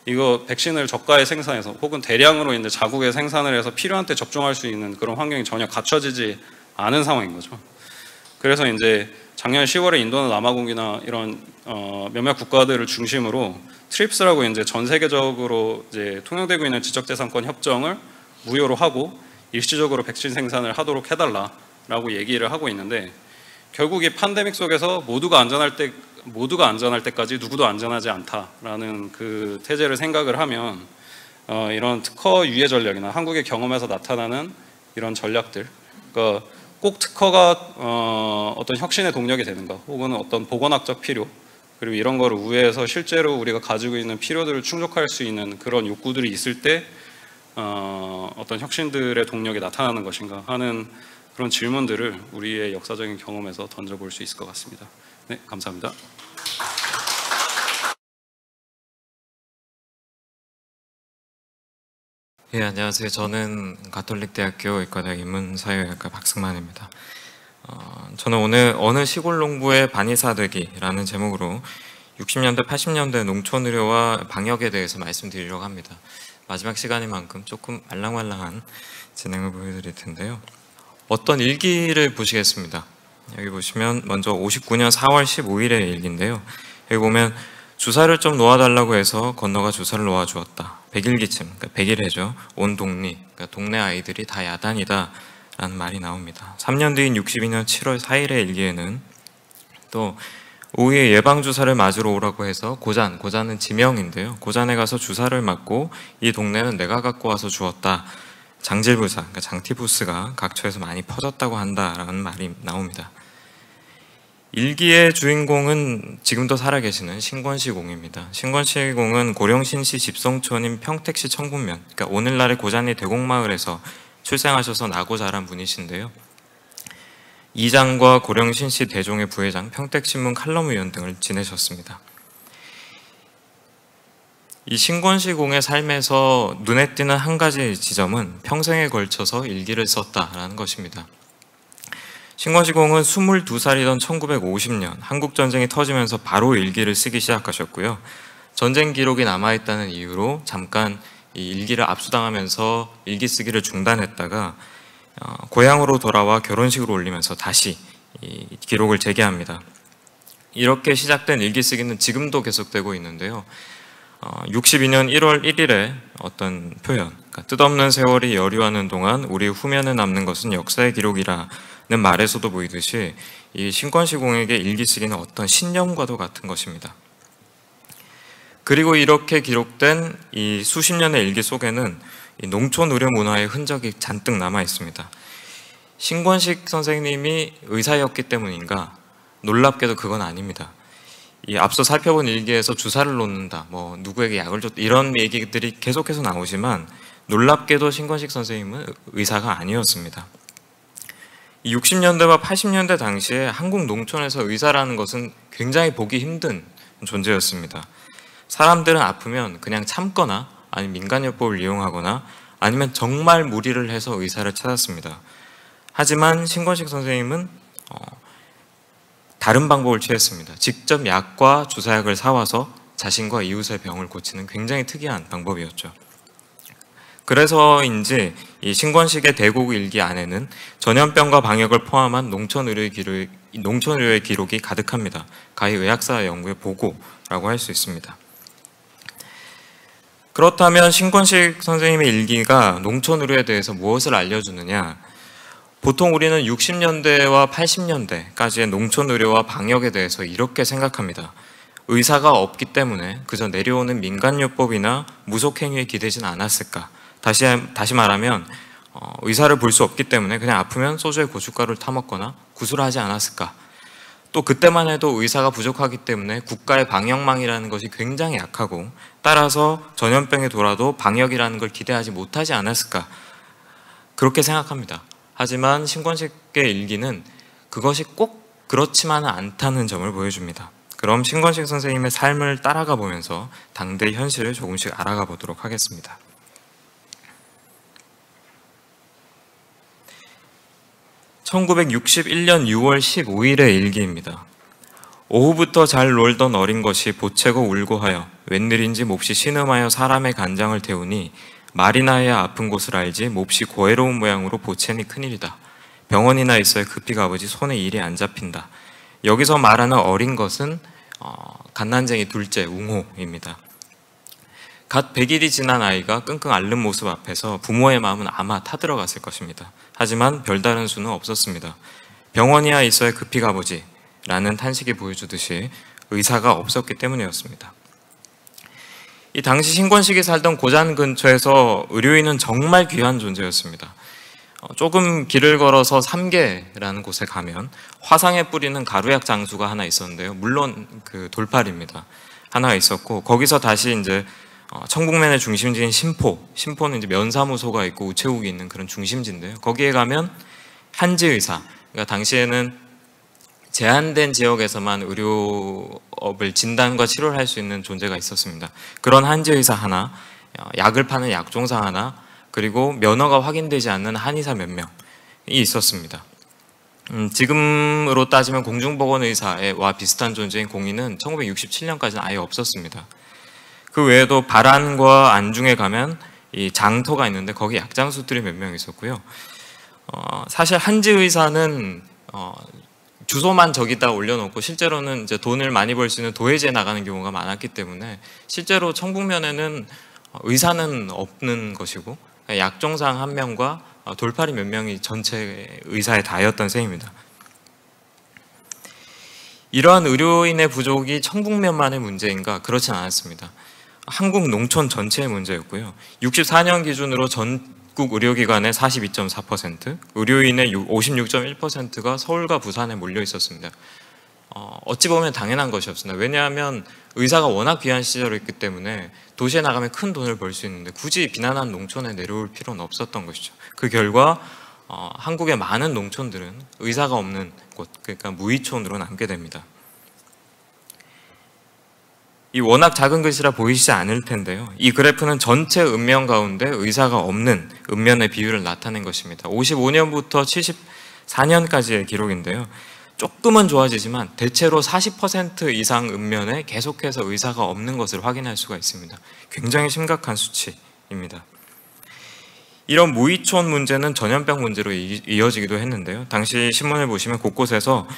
A: 이거 백신을 저가에 생산해서 혹은 대량으로 이제 자국에 생산을 해서 필요한 때 접종할 수 있는 그런 환경이 전혀 갖춰지지 않은 상황인 거죠. 그래서 이제 작년 10월에 인도나 남아공이나 이런 몇몇 국가들을 중심으로 트립스라고 이제 전 세계적으로 이제 통용되고 있는 지적재산권 협정을 무효로 하고 일시적으로 백신 생산을 하도록 해달라라고 얘기를 하고 있는데, 결국 이 팬데믹 속에서 모두가 안전할 때까지 누구도 안전하지 않다라는 그 태제를 생각을 하면 이런 특허 유예 전략이나 한국의 경험에서 나타나는 이런 전략들, 그러니까 꼭 특허가 어떤 혁신의 동력이 되는가, 혹은 어떤 보건학적 필요, 그리고 이런 거를 우회해서 실제로 우리가 가지고 있는 필요들을 충족할 수 있는 그런 욕구들이 있을 때 어떤 혁신들의 동력이 나타나는 것인가 하는 그런 질문들을 우리의 역사적인 경험에서 던져볼 수 있을 것 같습니다. 네, 감사합니다.
B: 예, 안녕하세요. 저는 가톨릭대학교 의과대학 인문사회학과 박승만입니다. 저는 오늘 어느 시골 농부의 반의사 되기라는 제목으로 60년대, 80년대 농촌 의료와 방역에 대해서 말씀드리려고 합니다. 마지막 시간인 만큼 조금 말랑말랑한 진행을 보여드릴 텐데요. 어떤 일기를 보시겠습니다. 여기 보시면 먼저 59년 4월 15일의 일기인데요. 여기 보면 주사를 좀 놓아달라고 해서 건너가 주사를 놓아주었다. 100일기쯤, 그러니까 100일해죠. 온 동리, 그러니까 동네 아이들이 다 야단이다 라는 말이 나옵니다. 3년 뒤인 62년 7월 4일의 일기에는 또 오후에 예방주사를 맞으러 오라고 해서 고잔은 지명인데요. 고잔에 가서 주사를 맞고 이 동네는 내가 갖고 와서 주었다. 장질부사, 그러니까 장티푸스가 각처에서 많이 퍼졌다고 한다라는 말이 나옵니다. 일기의 주인공은 지금도 살아계시는 신권시 공입니다. 신권시 공은 고령신시 집성촌인 평택시 청북면, 그러니까 오늘날의 고잔리 대곡마을에서 출생하셔서 나고 자란 분이신데요. 이장과 고령신시 대종의 부회장, 평택신문 칼럼위원 등을 지내셨습니다. 이 신권시 공의 삶에서 눈에 띄는 한 가지 지점은 평생에 걸쳐서 일기를 썼다라는 것입니다. 신권시 공은 22살이던 1950년 한국전쟁이 터지면서 바로 일기를 쓰기 시작하셨고요. 전쟁 기록이 남아있다는 이유로 잠깐 이 일기를 압수당하면서 일기 쓰기를 중단했다가 고향으로 돌아와 결혼식을 올리면서 다시 이 기록을 재개합니다. 이렇게 시작된 일기 쓰기는 지금도 계속되고 있는데요. 62년 1월 1일에 어떤 표현, 그러니까 뜻없는 세월이 여류하는 동안 우리 후면에 남는 것은 역사의 기록이라는 말에서도 보이듯이 이 신권시 공에게 일기 쓰기는 어떤 신념과도 같은 것입니다. 그리고 이렇게 기록된 이 수십 년의 일기 속에는 이 농촌 의료 문화의 흔적이 잔뜩 남아 있습니다. 신권식 선생님이 의사였기 때문인가? 놀랍게도 그건 아닙니다. 이 앞서 살펴본 일기에서 주사를 놓는다, 뭐 누구에게 약을 줬다 이런 얘기들이 계속해서 나오지만 놀랍게도 신권식 선생님은 의사가 아니었습니다. 60년대와 80년대 당시에 한국 농촌에서 의사라는 것은 굉장히 보기 힘든 존재였습니다. 사람들은 아프면 그냥 참거나 아니면 민간요법을 이용하거나 아니면 정말 무리를 해서 의사를 찾았습니다. 하지만 신권식 선생님은 다른 방법을 취했습니다. 직접 약과 주사약을 사와서 자신과 이웃의 병을 고치는 굉장히 특이한 방법이었죠. 그래서인지 이 신권식의 대곡 일기 안에는 전염병과 방역을 포함한 농촌의료의 기록이 가득합니다. 가히 의학사 연구의 보고라고 할 수 있습니다. 그렇다면 신권식 선생님의 일기가 농촌의료에 대해서 무엇을 알려주느냐? 보통 우리는 60년대와 80년대까지의 농촌의료와 방역에 대해서 이렇게 생각합니다. 의사가 없기 때문에 그저 내려오는 민간요법이나 무속행위에 기대진 않았을까? 다시 말하면 의사를 볼 수 없기 때문에 그냥 아프면 소주에 고춧가루를 타먹거나 구술하지 않았을까? 또 그때만 해도 의사가 부족하기 때문에 국가의 방역망이라는 것이 굉장히 약하고 따라서 전염병이 돌아도 방역이라는 걸 기대하지 못하지 않았을까? 그렇게 생각합니다. 하지만 신권식의 일기는 그것이 꼭 그렇지만은 않다는 점을 보여줍니다. 그럼 신권식 선생님의 삶을 따라가 보면서 당대의 현실을 조금씩 알아가 보도록 하겠습니다. (1961년 6월 15일의) 일기입니다. 오후부터 잘 놀던 어린 것이 보채고 울고 하여 웬일인지 몹시 신음하여 사람의 간장을 태우니 말이나 해야 아픈 곳을 알지 몹시 고해로운 모양으로 보채니 큰일이다. 병원이나 있어야 급히 가보지 손에 일이 안 잡힌다. 여기서 말하는 어린 것은 갓난쟁이 둘째 웅호입니다. 갓 100일이 지난 아이가 끙끙 앓는 모습 앞에서 부모의 마음은 아마 타들어갔을 것입니다. 하지만 별다른 수는 없었습니다. 병원이야 있어야 급히 가보지 라는 탄식이 보여주듯이 의사가 없었기 때문이었습니다. 이 당시 신권식이 살던 고잔 근처에서 의료인은 정말 귀한 존재였습니다. 조금 길을 걸어서 삼계라는 곳에 가면 화상에 뿌리는 가루약 장수가 하나 있었는데요. 물론 그 돌팔입니다. 하나 있었고 거기서 다시 이제 청북면의 중심지인 신포는 이제 면사무소가 있고 우체국이 있는 그런 중심지인데요. 거기에 가면 한지 의사, 그러니까 당시에는 제한된 지역에서만 의료업을 진단과 치료를 할 수 있는 존재가 있었습니다. 그런 한지 의사 하나, 약을 파는 약종사 하나, 그리고 면허가 확인되지 않는 한의사 몇 명이 있었습니다. 지금으로 따지면 공중보건의사와 비슷한 존재인 공의는 1967년까지는 아예 없었습니다. 그 외에도 발안과 안중에 가면 이 장터가 있는데 거기 약장수들이 몇 명 있었고요. 사실 한지 의사는 주소만 저기다 올려놓고 실제로는 이제 돈을 많이 벌 수 있는 도예지에 나가는 경우가 많았기 때문에 실제로 청북면에는 의사는 없는 것이고 약종상 한 명과 돌팔이 몇 명이 전체 의사의 다였던 셈입니다. 이러한 의료인의 부족이 청북면만의 문제인가? 그렇진 않았습니다. 한국 농촌 전체의 문제였고요. 64년 기준으로 전국 의료기관의 42.4%, 의료인의 56.1%가 서울과 부산에 몰려 있었습니다. 어찌 보면 당연한 것이었습니다. 왜냐하면 의사가 워낙 귀한 시절이었기 때문에 도시에 나가면 큰 돈을 벌 수 있는데 굳이 비난한 농촌에 내려올 필요는 없었던 것이죠. 그 결과 한국의 많은 농촌들은 의사가 없는 곳, 그러니까 무의촌으로 남게 됩니다. 이 워낙 작은 글씨라 보이시지 않을 텐데요. 이 그래프는 전체 읍면 가운데 의사가 없는 읍면의 비율을 나타낸 것입니다. 55년부터 74년까지의 기록인데요. 조금은 좋아지지만 대체로 40% 이상 읍면에 계속해서 의사가 없는 것을 확인할 수가 있습니다. 굉장히 심각한 수치입니다. 이런 무의촌 문제는 전염병 문제로 이어지기도 했는데요. 당시 신문을 보시면 곳곳에서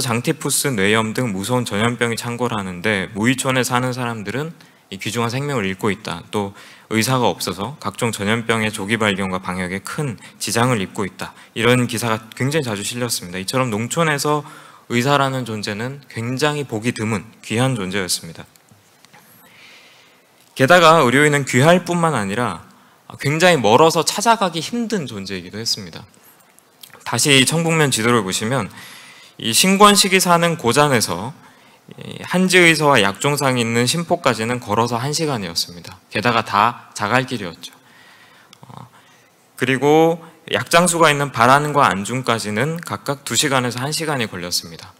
B: 장티푸스, 뇌염 등 무서운 전염병이 창궐하는데 무의촌에 사는 사람들은 이 귀중한 생명을 잃고 있다. 또 의사가 없어서 각종 전염병의 조기 발견과 방역에 큰 지장을 입고 있다. 이런 기사가 굉장히 자주 실렸습니다. 이처럼 농촌에서 의사라는 존재는 굉장히 보기 드문 귀한 존재였습니다. 게다가 의료인은 귀할 뿐만 아니라 굉장히 멀어서 찾아가기 힘든 존재이기도 했습니다. 다시 청북면 지도를 보시면 이 신권식이 사는 고잔에서 한지의서와 약종상이 있는 신포까지는 걸어서 1시간이었습니다. 게다가 다 자갈길이었죠. 그리고 약장수가 있는 바란과 안중까지는 각각 2시간에서 1시간이 걸렸습니다.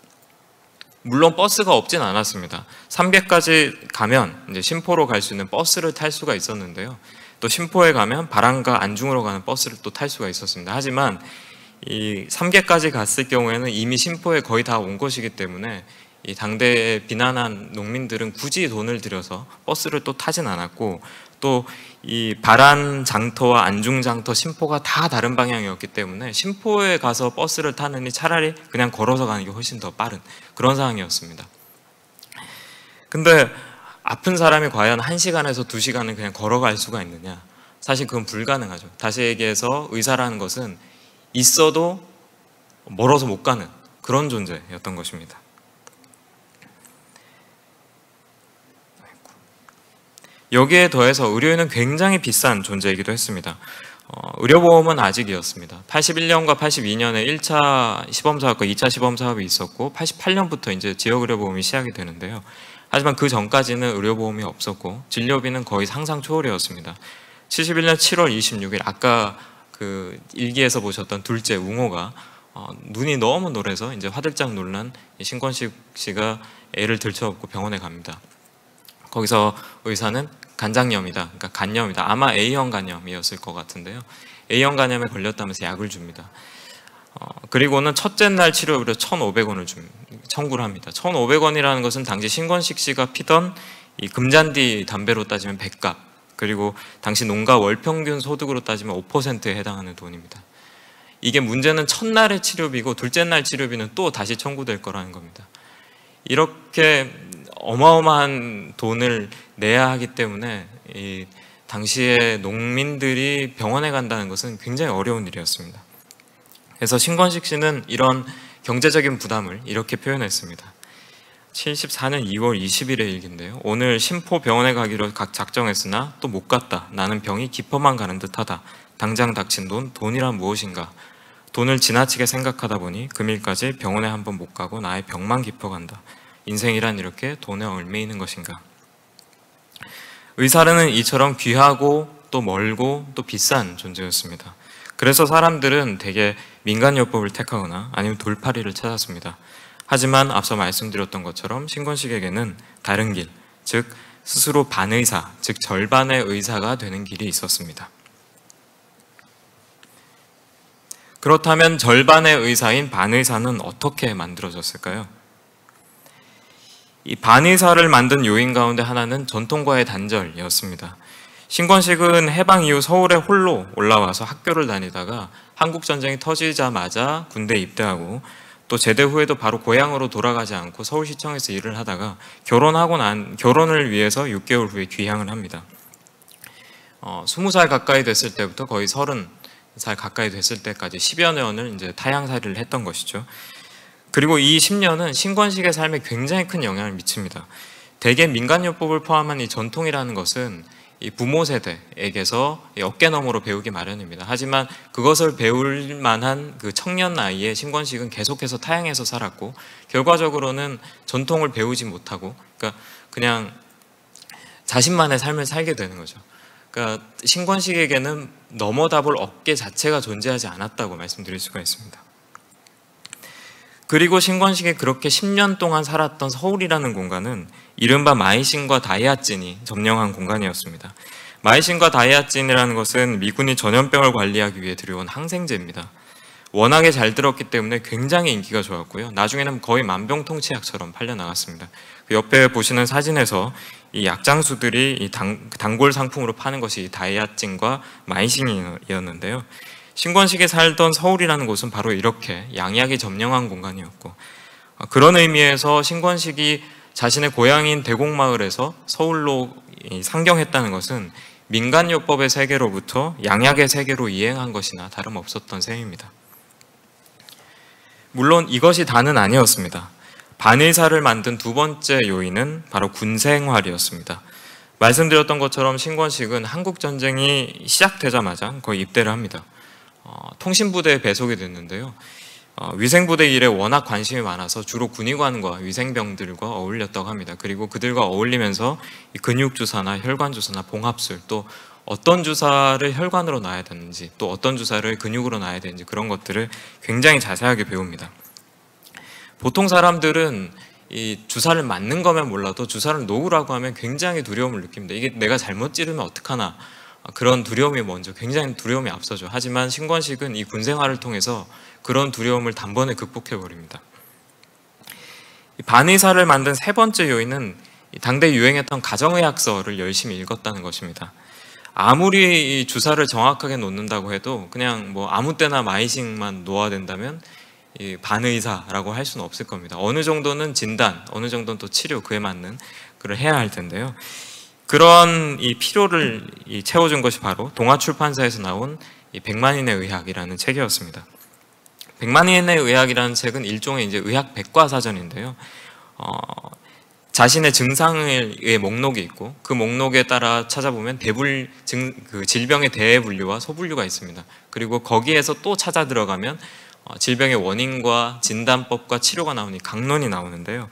B: 물론 버스가 없진 않았습니다. 300까지 가면 이제 신포로 갈 수 있는 버스를 탈 수가 있었는데요. 또 신포에 가면 바란과 안중으로 가는 버스를 또 탈 수가 있었습니다. 하지만 이 3계까지 갔을 경우에는 이미 신포에 거의 다 온 것이기 때문에 이 당대에 비난한 농민들은 굳이 돈을 들여서 버스를 또 타진 않았고, 또 이 바란 장터와 안중 장터, 신포가 다 다른 방향이었기 때문에 신포에 가서 버스를 타느니 차라리 그냥 걸어서 가는 게 훨씬 더 빠른 그런 상황이었습니다. 근데 아픈 사람이 과연 1시간에서 2시간은 그냥 걸어갈 수가 있느냐? 사실 그건 불가능하죠. 다시 얘기해서 의사라는 것은 있어도 멀어서 못 가는 그런 존재였던 것입니다. 여기에 더해서 의료인은 굉장히 비싼 존재이기도 했습니다. 의료보험은 아직이었습니다. 81년과 82년에 1차 시범사업과 2차 시범사업이 있었고 88년부터 이제 지역의료보험이 시작이 되는데요. 하지만 그 전까지는 의료보험이 없었고 진료비는 거의 상상 초월이었습니다. 71년 7월 26일 아까 그 일기에서 보셨던 둘째 웅호가 눈이 너무 노래서 이제 화들짝 놀란 신권식 씨가 애를 들쳐업고 병원에 갑니다. 거기서 의사는 간장염이다, 그러니까 간염이다. 아마 A형 간염이었을 것 같은데요. A형 간염에 걸렸다면서 약을 줍니다. 그리고는 첫째 날 치료비로 1,500원을 청구를 합니다. 1,500원이라는 것은 당시 신권식 씨가 피던 이 금잔디 담배로 따지면 100값, 그리고 당시 농가 월평균 소득으로 따지면 5%에 해당하는 돈입니다. 이게 문제는 첫날의 치료비고 둘째 날 치료비는 또 다시 청구될 거라는 겁니다. 이렇게 어마어마한 돈을 내야 하기 때문에 이 당시에 농민들이 병원에 간다는 것은 굉장히 어려운 일이었습니다. 그래서 신권식 씨는 이런 경제적인 부담을 이렇게 표현했습니다. 74년 2월 20일의 일기인데요. 오늘 신포 병원에 가기로 작정했으나 또 못 갔다. 나는 병이 깊어만 가는 듯하다. 당장 닥친 돈이란 무엇인가. 돈을 지나치게 생각하다 보니 금일까지 병원에 한 번 못 가고 나의 병만 깊어간다. 인생이란 이렇게 돈에 얽매이는 것인가. 의사는 이처럼 귀하고 또 멀고 또 비싼 존재였습니다. 그래서 사람들은 대개 민간요법을 택하거나 아니면 돌팔이를 찾았습니다. 하지만 앞서 말씀드렸던 것처럼 신권식에게는 다른 길, 즉 스스로 반의사, 즉 절반의 의사가 되는 길이 있었습니다. 그렇다면 절반의 의사인 반의사는 어떻게 만들어졌을까요? 이 반의사를 만든 요인 가운데 하나는 전통과의 단절이었습니다. 신권식은 해방 이후 서울에 홀로 올라와서 학교를 다니다가 한국전쟁이 터지자마자 군대에 입대하고 또 제대 후에도 바로 고향으로 돌아가지 않고 서울시청에서 일을 하다가 결혼을 위해서 6개월 후에 귀향을 합니다. 20살 가까이 됐을 때부터 거의 30살 가까이 됐을 때까지 10여 년을 이제 타향살이를 했던 것이죠. 그리고 이 10년은 신권식의 삶에 굉장히 큰 영향을 미칩니다. 대개 민간요법을 포함한 이 전통이라는 것은 이 부모 세대에게서 어깨너머로 배우기 마련입니다. 하지만 그것을 배울 만한 그 청년 나이에 신권식은 계속해서 타향해서 살았고, 결과적으로는 전통을 배우지 못하고, 그러니까 그냥 자신만의 삶을 살게 되는 거죠. 그러니까 신권식에게는 넘어다볼 업계 자체가 존재하지 않았다고 말씀드릴 수가 있습니다. 그리고 신권식이 그렇게 10년 동안 살았던 서울이라는 공간은 이른바 마이신과 다이아진이 점령한 공간이었습니다. 마이신과 다이아진이라는 것은 미군이 전염병을 관리하기 위해 들여온 항생제입니다. 워낙에 잘 들었기 때문에 굉장히 인기가 좋았고요. 나중에는 거의 만병통치약처럼 팔려나갔습니다. 그 옆에 보시는 사진에서 이 약장수들이 이 단골 상품으로 파는 것이 다이아진과 마이신이었는데요. 신권식이 살던 서울이라는 곳은 바로 이렇게 양약이 점령한 공간이었고, 그런 의미에서 신권식이 자신의 고향인 대곡마을에서 서울로 상경했다는 것은 민간요법의 세계로부터 양약의 세계로 이행한 것이나 다름없었던 셈입니다. 물론 이것이 다는 아니었습니다. 반의사를 만든 두 번째 요인은 바로 군생활이었습니다. 말씀드렸던 것처럼 신권식은 한국전쟁이 시작되자마자 거의 입대를 합니다. 통신부대에 배속이 됐는데요. 위생부대 일에 워낙 관심이 많아서 주로 군의관과 위생병들과 어울렸다고 합니다. 그리고 그들과 어울리면서 근육주사나 혈관주사나 봉합술, 또 어떤 주사를 혈관으로 놔야 되는지, 또 어떤 주사를 근육으로 놔야 되는지, 그런 것들을 굉장히 자세하게 배웁니다. 보통 사람들은 이 주사를 맞는 거면 몰라도 주사를 놓으라고 하면 굉장히 두려움을 느낍니다. 이게 내가 잘못 찌르면 어떡하나, 그런 두려움이 먼저, 굉장히 두려움이 앞서죠. 하지만 신권식은 이 군생활을 통해서 그런 두려움을 단번에 극복해버립니다. 반의사를 만든 세 번째 요인은 당대 유행했던 가정의학서를 열심히 읽었다는 것입니다. 아무리 이 주사를 정확하게 놓는다고 해도 그냥 뭐 아무 때나 마이싱만 놓아야 된다면 이 반의사라고 할 수는 없을 겁니다. 어느 정도는 진단, 어느 정도는 또 치료, 그에 맞는 그걸 해야 할 텐데요. 그런 이 필요를 채워준 것이 바로 동아출판사에서 나온 이 100만인의 의학이라는 책이었습니다. 100만인의 의학이라는 책은 일종의 이제 의학 백과사전인데요. 자신의 증상의 목록이 있고, 그 목록에 따라 찾아보면 그 질병의 대분류와 소분류가 있습니다. 그리고 거기에서 또 찾아 들어가면 질병의 원인과 진단법과 치료가 나오니 강론이 나오는데요.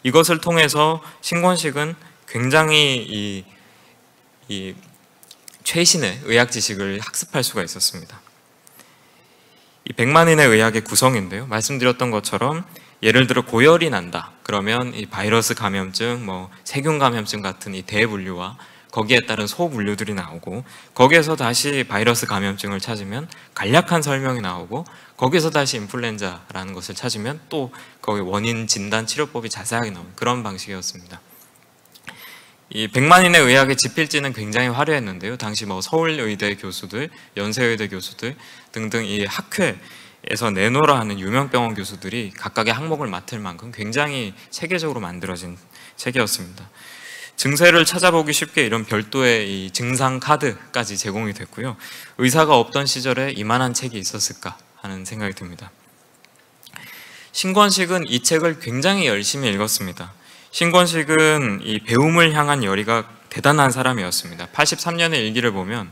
B: 이것을 통해서 신권식은 굉장히 이 최신의 의학 지식을 학습할 수가 있었습니다. 이 100만인의 의학의 구성인데요. 말씀드렸던 것처럼 예를 들어 고열이 난다. 그러면 이 바이러스 감염증, 세균 감염증 같은 이 대분류와 거기에 따른 소분류들이 나오고, 거기에서 다시 바이러스 감염증을 찾으면 간략한 설명이 나오고, 거기에서 다시 인플루엔자라는 것을 찾으면 또 거기 원인 진단 치료법이 자세하게 나오는 그런 방식이었습니다. 이 100만인의 의학의 집필지는 굉장히 화려했는데요. 당시 서울의대 교수들, 연세의대 교수들 등등 이 학회에서 내노라 하는 유명 병원 교수들이 각각의 항목을 맡을 만큼 굉장히 체계적으로 만들어진 책이었습니다. 증세를 찾아보기 쉽게 이런 별도의 이 증상 카드까지 제공이 됐고요. 의사가 없던 시절에 이만한 책이 있었을까 하는 생각이 듭니다. 신권식은 이 책을 굉장히 열심히 읽었습니다. 신권식은 이 배움을 향한 열의가 대단한 사람이었습니다. 83년의 일기를 보면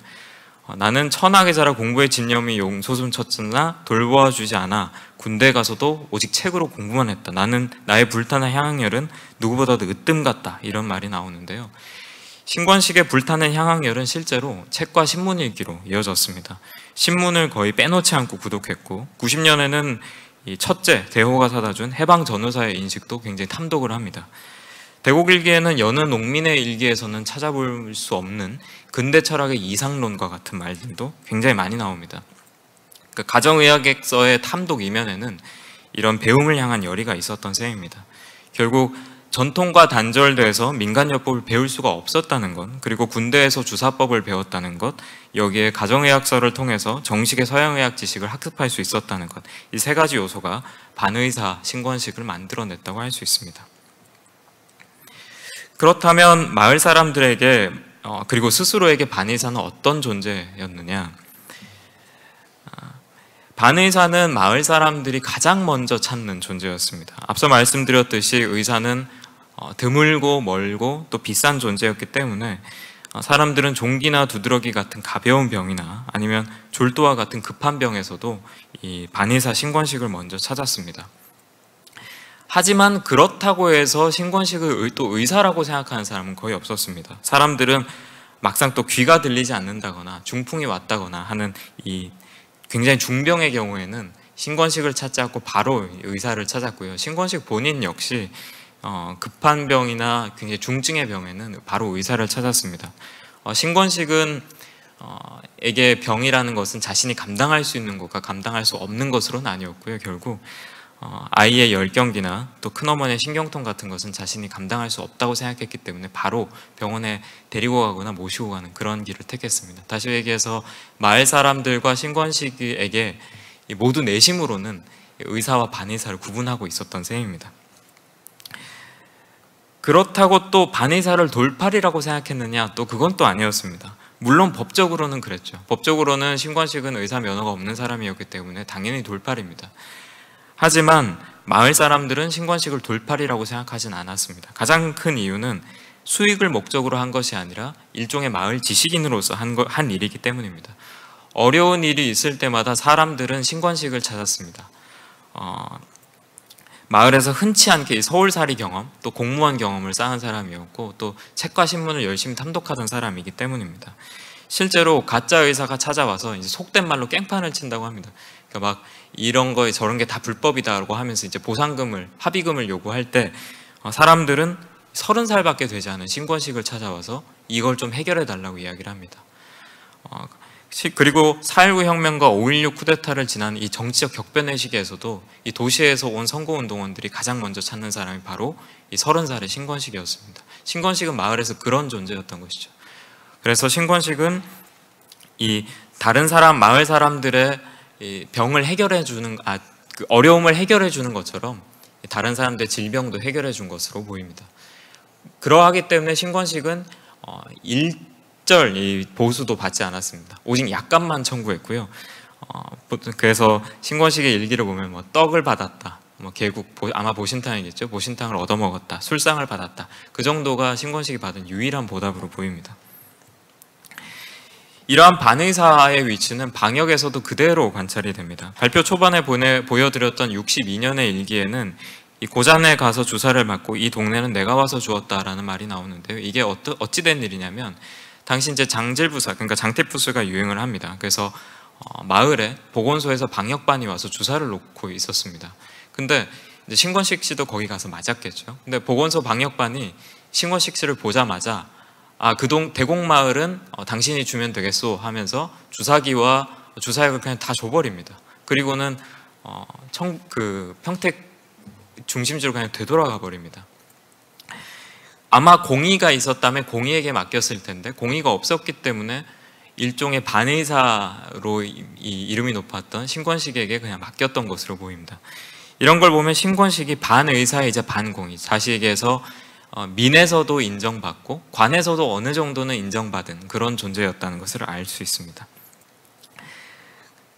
B: 나는 천하게 자라 공부에 집념이 용솟음쳤으나 돌보아주지 않아 군대 가서도 오직 책으로 공부만 했다. 나는 나의 불타는 향학열은 누구보다도 으뜸 같다. 이런 말이 나오는데요. 신권식의 불타는 향학열은 실제로 책과 신문 읽기로 이어졌습니다. 신문을 거의 빼놓지 않고 구독했고, 90년에는 이 첫째 대호가 사다 준 해방 전후사의 인식도 굉장히 탐독을 합니다. 대곡일기에는 여느 농민의 일기에서는 찾아볼 수 없는 근대 철학의 이상론과 같은 말들도 굉장히 많이 나옵니다. 그러니까 가정의학서의 탐독 이면에는 이런 배움을 향한 열의가 있었던 셈입니다. 결국 전통과 단절돼서 민간요법을 배울 수가 없었다는 것, 그리고 군대에서 주사법을 배웠다는 것, 여기에 가정의학서를 통해서 정식의 서양의학 지식을 학습할 수 있었다는 것, 이 세 가지 요소가 반의사 신권식을 만들어냈다고 할 수 있습니다. 그렇다면 마을 사람들에게 그리고 스스로에게 반의사는 어떤 존재였느냐? 반의사는 마을 사람들이 가장 먼저 찾는 존재였습니다. 앞서 말씀드렸듯이 의사는 드물고 멀고 또 비싼 존재였기 때문에 사람들은 종기나 두드러기 같은 가벼운 병이나 아니면 졸도와 같은 급한 병에서도 이 반의사 신권식을 먼저 찾았습니다. 하지만 그렇다고 해서 신권식을 또 의사라고 생각하는 사람은 거의 없었습니다. 사람들은 막상 또 귀가 들리지 않는다거나 중풍이 왔다거나 하는 이 굉장히 중병의 경우에는 신권식을 찾지 않고 바로 의사를 찾았고요. 신권식 본인 역시 급한 병이나 굉장히 중증의 병에는 바로 의사를 찾았습니다. 신권식은 에게 병이라는 것은 자신이 감당할 수 있는 것과 감당할 수 없는 것으로 나뉘었고요. 결국 아이의 열경기나 또 큰어머니의 신경통 같은 것은 자신이 감당할 수 없다고 생각했기 때문에 바로 병원에 데리고 가거나 모시고 가는 그런 길을 택했습니다. 다시 얘기해서 마을 사람들과 신권식에게 모두 내심으로는 의사와 반의사를 구분하고 있었던 셈입니다. 그렇다고 또 반의사를 돌팔이라고 생각했느냐? 또 그건 또 아니었습니다. 물론 법적으로는 그랬죠. 법적으로는 신권식은 의사 면허가 없는 사람이었기 때문에 당연히 돌팔입니다. 하지만 마을 사람들은 신권식을 돌팔이라고 생각하진 않았습니다. 가장 큰 이유는 수익을 목적으로 한 것이 아니라 일종의 마을 지식인으로서 한 일이기 때문입니다. 어려운 일이 있을 때마다 사람들은 신권식을 찾았습니다. 마을에서 흔치 않게 서울살이 경험, 또 공무원 경험을 쌓은 사람이었고 또 책과 신문을 열심히 탐독하던 사람이기 때문입니다. 실제로 가짜 의사가 찾아와서 이제 속된 말로 깽판을 친다고 합니다. 그러니까 막 이런 거에 저런 게 다 불법이다라고 하면서 이제 보상금을, 합의금을 요구할 때 사람들은 30살밖에 되지 않은 신권식을 찾아와서 이걸 좀 해결해 달라고 이야기를 합니다. 그리고 4.19 혁명과 5.16 쿠데타를 지난 이 정치적 격변의 시기에서도 이 도시에서 온 선거운동원들이 가장 먼저 찾는 사람이 바로 이 30살의 신권식이었습니다. 신권식은 마을에서 그런 존재였던 것이죠. 그래서 신권식은 이 다른 사람, 마을 사람들의 이 병을 해결해 주는, 그 어려움을 해결해 주는 것처럼 다른 사람들의 질병도 해결해 준 것으로 보입니다. 그러하기 때문에 신권식은 일절 이 보수도 받지 않았습니다. 오직 약값만 청구했고요. 그래서 신권식의 일기를 보면 뭐 떡을 받았다, 뭐 개국, 아마 보신탕이겠죠. 보신탕을 얻어먹었다, 술상을 받았다. 그 정도가 신권식이 받은 유일한 보답으로 보입니다. 이러한 반의사의 위치는 방역에서도 그대로 관찰이 됩니다. 발표 초반에 보여드렸던 62년의 일기에는 이 고잔에 가서 주사를 맞고 이 동네는 내가 와서 주었다라는 말이 나오는데요. 이게 어찌 된 일이냐면 당시 이제 장질부사, 그러니까 장티푸스가 유행을 합니다. 그래서 마을에 보건소에서 방역반이 와서 주사를 놓고 있었습니다. 근데 이제 신권식 씨도 거기 가서 맞았겠죠. 근데 보건소 방역반이 신권식 씨를 보자마자 그 대곡마을은 당신이 주면 되겠소 하면서 주사기와 주사약을 그냥 다 줘버립니다. 그리고는 평택 중심지로 그냥 되돌아가 버립니다. 아마 공의가 있었다면 공의에게 맡겼을 텐데 공의가 없었기 때문에 일종의 반의사로 이름이 높았던 신권식에게 그냥 맡겼던 것으로 보입니다. 이런 걸 보면 신권식이 반의사이자 반공의, 다시 얘기해서 민에서도 인정받고 관에서도 어느 정도는 인정받은 그런 존재였다는 것을 알 수 있습니다.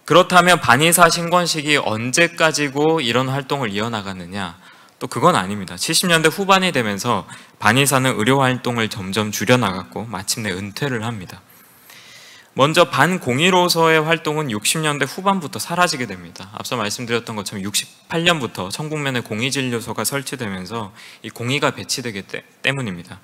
B: 그렇다면 반의사 신권식이 언제까지고 이런 활동을 이어나갔느냐? 또 그건 아닙니다. 70년대 후반이 되면서 반의사는 의료 활동을 점점 줄여나갔고 마침내 은퇴를 합니다. 먼저 반공의로서의 활동은 60년대 후반부터 사라지게 됩니다. 앞서 말씀드렸던 것처럼 68년부터 청북면에 공의진료소가 설치되면서 이 공의가 배치되기 때문입니다.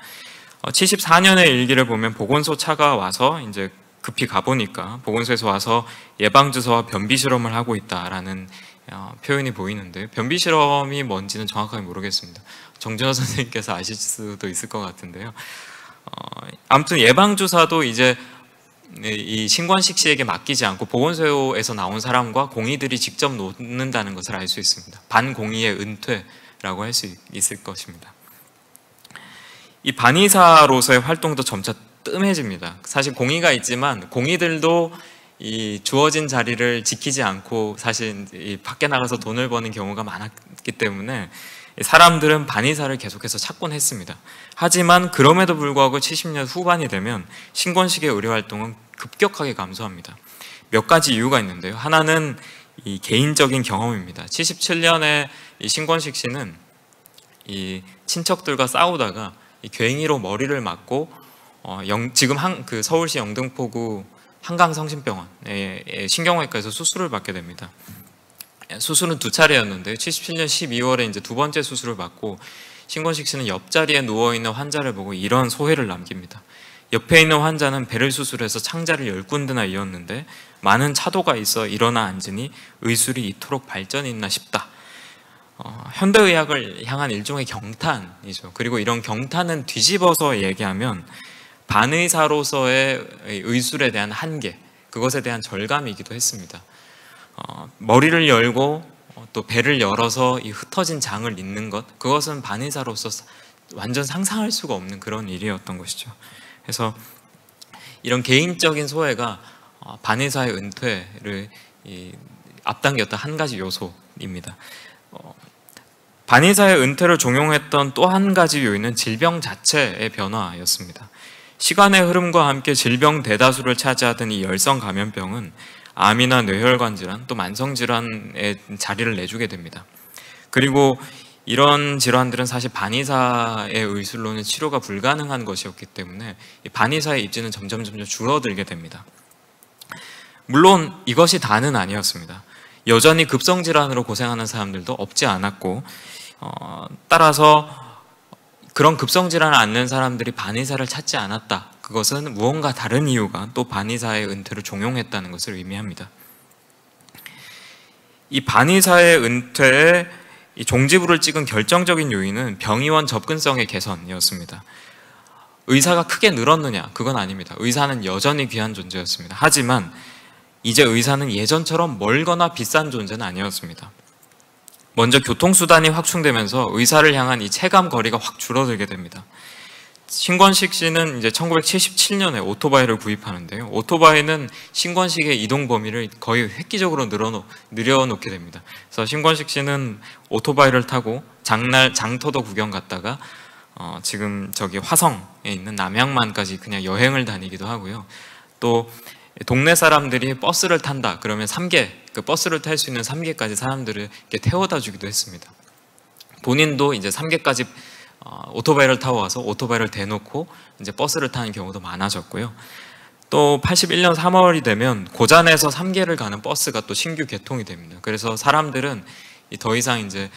B: 74년의 일기를 보면 보건소 차가 와서 이제 급히 가보니까 보건소에서 와서 예방주사와 변비실험을 하고 있다라는 표현이 보이는데, 변비실험이 뭔지는 정확하게 모르겠습니다. 정준하 선생님께서 아실 수도 있을 것 같은데요. 아무튼 예방주사도 이제 이 신권식 씨에게 맡기지 않고 보건소에서 나온 사람과 공의들이 직접 놓는다는 것을 알 수 있습니다. 반공의의 은퇴라고 할 수 있을 것입니다. 이 반의사로서의 활동도 점차 뜸해집니다. 사실 공의가 있지만 공의들도 이 주어진 자리를 지키지 않고 사실 이 밖에 나가서 돈을 버는 경우가 많았기 때문에 사람들은 반의사를 계속해서 찾곤 했습니다. 하지만 그럼에도 불구하고 70년 후반이 되면 신권식의 의료활동은 급격하게 감소합니다. 몇 가지 이유가 있는데요. 하나는 이 개인적인 경험입니다. 77년에 이 신권식 씨는 이 친척들과 싸우다가 이 괭이로 머리를 맞고 지금 그 서울시 영등포구 한강성심병원에 신경외과에서 수술을 받게 됩니다. 수술은 2차례였는데요. 77년 12월에 이제 2번째 수술을 받고 신권식 씨는 옆자리에 누워있는 환자를 보고 이런 소회를 남깁니다. 옆에 있는 환자는 배를 수술해서 창자를 10군데나 이었는데 많은 차도가 있어 일어나 앉으니 의술이 이토록 발전이 있나 싶다. 현대의학을 향한 일종의 경탄이죠. 그리고 이런 경탄은 뒤집어서 얘기하면 반의사로서의 의술에 대한 한계, 그것에 대한 절감이기도 했습니다. 머리를 열고 또 배를 열어서 이 흩어진 장을 잇는 것, 그것은 반의사로서 완전 상상할 수가 없는 그런 일이었던 것이죠. 그래서 이런 개인적인 소외가 반의사의 은퇴를 앞당겼던 한 가지 요소입니다. 반의사의 은퇴를 종용했던 또 한 가지 요인은 질병 자체의 변화였습니다. 시간의 흐름과 함께 질병 대다수를 차지하던 이 열성 감염병은 암이나 뇌혈관 질환 또 만성 질환에 자리를 내주게 됩니다. 그리고 이런 질환들은 사실 반의사의 의술로는 치료가 불가능한 것이었기 때문에 반의사의 입지는 점점 줄어들게 됩니다. 물론 이것이 다는 아니었습니다. 여전히 급성 질환으로 고생하는 사람들도 없지 않았고, 따라서 그런 급성 질환을 앓는 사람들이 반의사를 찾지 않았다. 그것은 무언가 다른 이유가 또 반의사의 은퇴를 종용했다는 것을 의미합니다. 이 반의사의 은퇴에 이 종지부를 찍은 결정적인 요인은 병의원 접근성의 개선이었습니다. 의사가 크게 늘었느냐? 그건 아닙니다. 의사는 여전히 귀한 존재였습니다. 하지만 이제 의사는 예전처럼 멀거나 비싼 존재는 아니었습니다. 먼저 교통수단이 확충되면서 의사를 향한 이 체감 거리가 확 줄어들게 됩니다. 신권식 씨는 이제 1977년에 오토바이를 구입하는데요. 오토바이는 신권식의 이동 범위를 거의 획기적으로 늘려놓게 됩니다. 그래서 신권식 씨는 오토바이를 타고 장터도 구경 갔다가 지금 저기 화성에 있는 남양만까지 그냥 여행을 다니기도 하고요. 또 동네 사람들이 버스를 탄다 그러면 3개, 그 버스를 탈 수 있는 3개까지 사람들을 이렇게 태워다 주기도 했습니다. 본인도 이제 3개까지 오토바이를 타고 와서 오토바이를 대놓고 이제 버스를 타는 경우도 많아졌고요. 또 81년 3월이 되면 고잔에서 3개를 가는 버스가 또 신규 개통이 됩니다. 그래서 사람들은 더 이상 이제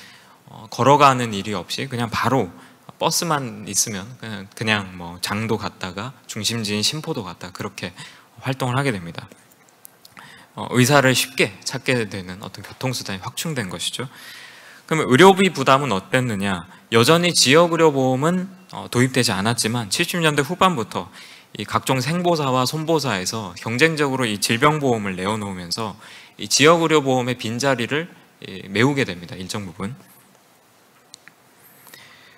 B: 걸어가는 일이 없이 그냥 바로 버스만 있으면 그냥 뭐 장도 갔다가 중심지인 신포도 갔다가 그렇게 활동을 하게 됩니다. 의사를 쉽게 찾게 되는 어떤 교통수단이 확충된 것이죠. 그러면 의료비 부담은 어땠느냐? 여전히 지역의료보험은 도입되지 않았지만 70년대 후반부터 이 각종 생보사와 손보사에서 경쟁적으로 이 질병보험을 내어놓으면서 이 지역의료보험의 빈자리를 메우게 됩니다. 일정 부분.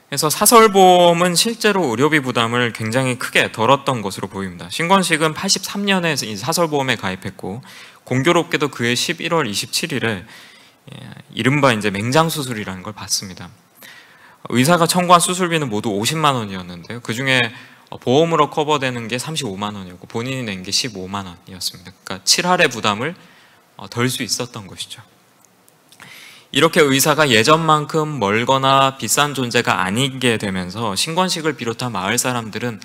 B: 그래서 사설보험은 실제로 의료비 부담을 굉장히 크게 덜었던 것으로 보입니다. 신권식은 83년에 이 사설보험에 가입했고 공교롭게도 그해 11월 27일에 이른바 이제 맹장수술이라는 걸 받습니다. 의사가 청구한 수술비는 모두 50만 원이었는데요. 그 중에 보험으로 커버되는 게 35만 원이었고 본인이 낸 게 15만 원이었습니다. 그러니까 7할의 부담을 덜 수 있었던 것이죠. 이렇게 의사가 예전만큼 멀거나 비싼 존재가 아니게 되면서 신권식을 비롯한 마을 사람들은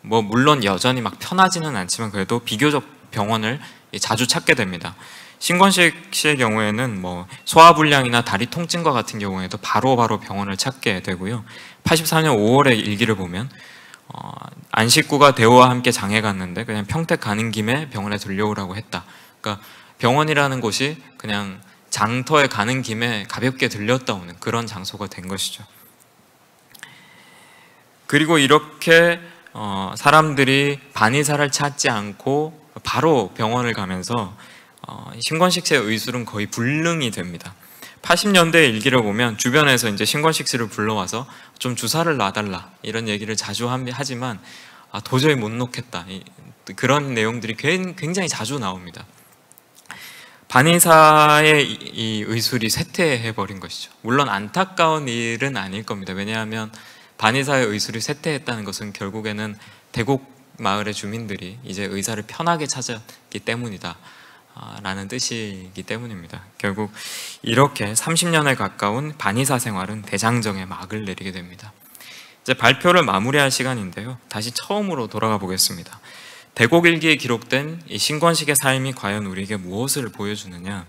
B: 뭐 물론 여전히 막 편하지는 않지만 그래도 비교적 병원을 자주 찾게 됩니다. 신권식 씨의 경우에는 뭐 소화불량이나 다리 통증과 같은 경우에도 바로바로 병원을 찾게 되고요. 84년 5월의 일기를 보면 안 식구가 대호와 함께 장에 갔는데 그냥 평택 가는 김에 병원에 들려오라고 했다. 그러니까 병원이라는 곳이 그냥 장터에 가는 김에 가볍게 들렸다 오는 그런 장소가 된 것이죠. 그리고 이렇게 사람들이 반의사를 찾지 않고 바로 병원을 가면서 신권식 씨의 의술은 거의 불능이 됩니다. 80년대 일기를 보면 주변에서 이제 신권식 씨를 불러와서 좀 주사를 놔달라 이런 얘기를 자주 하지만 도저히 못 놓겠다 그런 내용들이 굉장히 자주 나옵니다. 반의사의 이 의술이 쇠퇴해버린 것이죠. 물론 안타까운 일은 아닐 겁니다. 왜냐하면 반의사의 의술이 쇠퇴했다는 것은 결국에는 대곡 마을의 주민들이 이제 의사를 편하게 찾았기 때문이다. 라는 뜻이기 때문입니다. 결국 이렇게 30년에 가까운 반의사 생활은 대장정의 막을 내리게 됩니다. 이제 발표를 마무리할 시간인데요. 다시 처음으로 돌아가 보겠습니다. 대곡일기에 기록된 이 신권식의 삶이 과연 우리에게 무엇을 보여주느냐?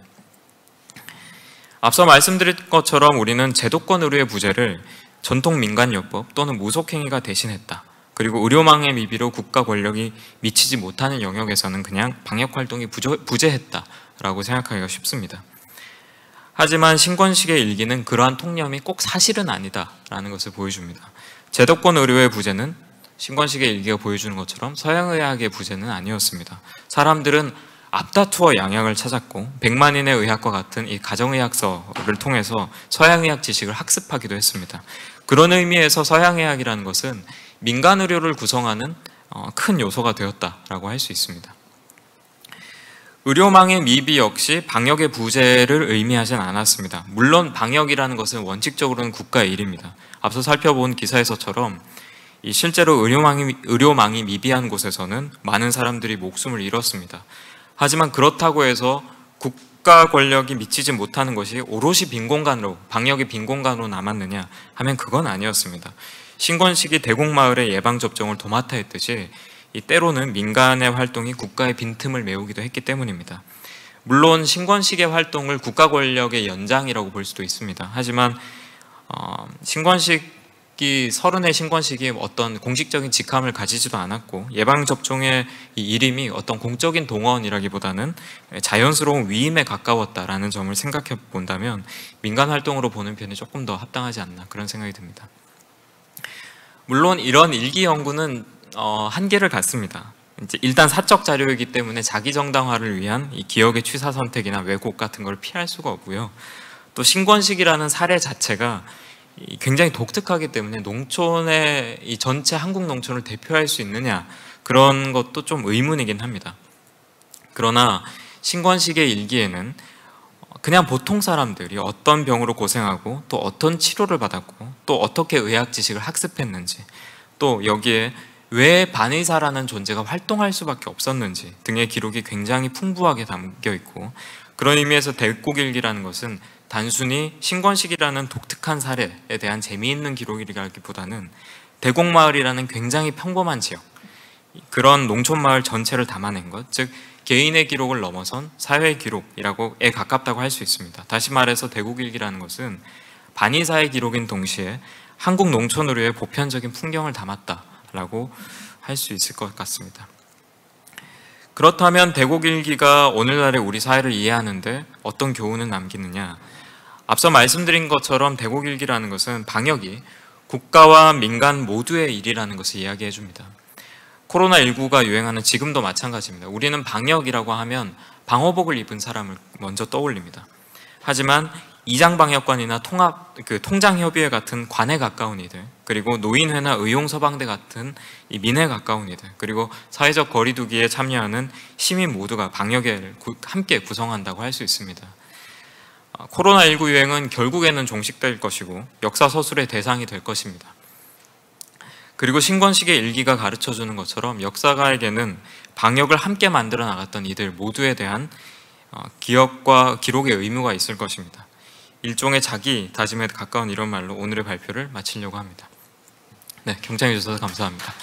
B: 앞서 말씀드린 것처럼 우리는 제도권 의료의 부재를 전통 민간요법 또는 무속행위가 대신했다. 그리고 의료망의 미비로 국가 권력이 미치지 못하는 영역에서는 그냥 방역활동이 부재했다라고 생각하기가 쉽습니다. 하지만 신권식의 일기는 그러한 통념이 꼭 사실은 아니다라는 것을 보여줍니다. 제도권 의료의 부재는 신권식의 일기가 보여주는 것처럼 서양의학의 부재는 아니었습니다. 사람들은 앞다투어 양약을 찾았고 백만인의 의학과 같은 이 가정의학서를 통해서 서양의학 지식을 학습하기도 했습니다. 그런 의미에서 서양의학이라는 것은 민간 의료를 구성하는 큰 요소가 되었다라고 할 수 있습니다. 의료망의 미비 역시 방역의 부재를 의미하진 않았습니다. 물론 방역이라는 것은 원칙적으로는 국가의 일입니다. 앞서 살펴본 기사에서처럼 실제로 의료망이 미비한 곳에서는 많은 사람들이 목숨을 잃었습니다. 하지만 그렇다고 해서 국가 권력이 미치지 못하는 것이 오롯이 빈공간으로, 방역의 빈공간으로 남았느냐 하면 그건 아니었습니다. 신권식이 대곡마을의 예방접종을 도맡아 했듯이 때로는 민간의 활동이 국가의 빈틈을 메우기도 했기 때문입니다. 물론 신권식의 활동을 국가 권력의 연장이라고 볼 수도 있습니다. 하지만 서른의 신권식이 어떤 공식적인 직함을 가지지도 않았고 예방접종의 이 이름이 어떤 공적인 동원이라기보다는 자연스러운 위임에 가까웠다라는 점을 생각해 본다면 민간 활동으로 보는 편이 조금 더 합당하지 않나 그런 생각이 듭니다. 물론 이런 일기 연구는 한계를 갖습니다. 일단 사적 자료이기 때문에 자기 정당화를 위한 이 기억의 취사 선택이나 왜곡 같은 걸 피할 수가 없고요. 또 신권식이라는 사례 자체가 굉장히 독특하기 때문에 농촌의 이 전체 한국 농촌을 대표할 수 있느냐 그런 것도 좀 의문이긴 합니다. 그러나 신권식의 일기에는 그냥 보통 사람들이 어떤 병으로 고생하고 또 어떤 치료를 받았고 또 어떻게 의학 지식을 학습했는지 또 여기에 왜 반의사라는 존재가 활동할 수밖에 없었는지 등의 기록이 굉장히 풍부하게 담겨 있고 그런 의미에서 대곡일기라는 것은 단순히 신권식이라는 독특한 사례에 대한 재미있는 기록이라기보다는 대곡마을이라는 굉장히 평범한 지역 그런 농촌마을 전체를 담아낸 것, 즉 개인의 기록을 넘어선 사회의 기록이라고에 가깝다고 할 수 있습니다. 다시 말해서 대곡일기라는 것은 반의사의 기록인 동시에 한국 농촌 의료의 보편적인 풍경을 담았다라고 할 수 있을 것 같습니다. 그렇다면 대곡일기가 오늘날의 우리 사회를 이해하는데 어떤 교훈을 남기느냐? 앞서 말씀드린 것처럼 대곡일기라는 것은 방역이 국가와 민간 모두의 일이라는 것을 이야기해 줍니다. 코로나19가 유행하는 지금도 마찬가지입니다. 우리는 방역이라고 하면 방호복을 입은 사람을 먼저 떠올립니다. 하지만 이장방역관이나 통장협의회 같은 관에 가까운 이들, 그리고 노인회나 의용서방대 같은 이 민에 가까운 이들, 그리고 사회적 거리두기에 참여하는 시민 모두가 방역을 함께 구성한다고 할 수 있습니다. 코로나19 유행은 결국에는 종식될 것이고 역사서술의 대상이 될 것입니다. 그리고 신권식의 일기가 가르쳐주는 것처럼 역사가에게는 방역을 함께 만들어 나갔던 이들 모두에 대한 기억과 기록의 의무가 있을 것입니다. 일종의 자기 다짐에 가까운 이런 말로 오늘의 발표를 마치려고 합니다. 네, 경청해 주셔서 감사합니다.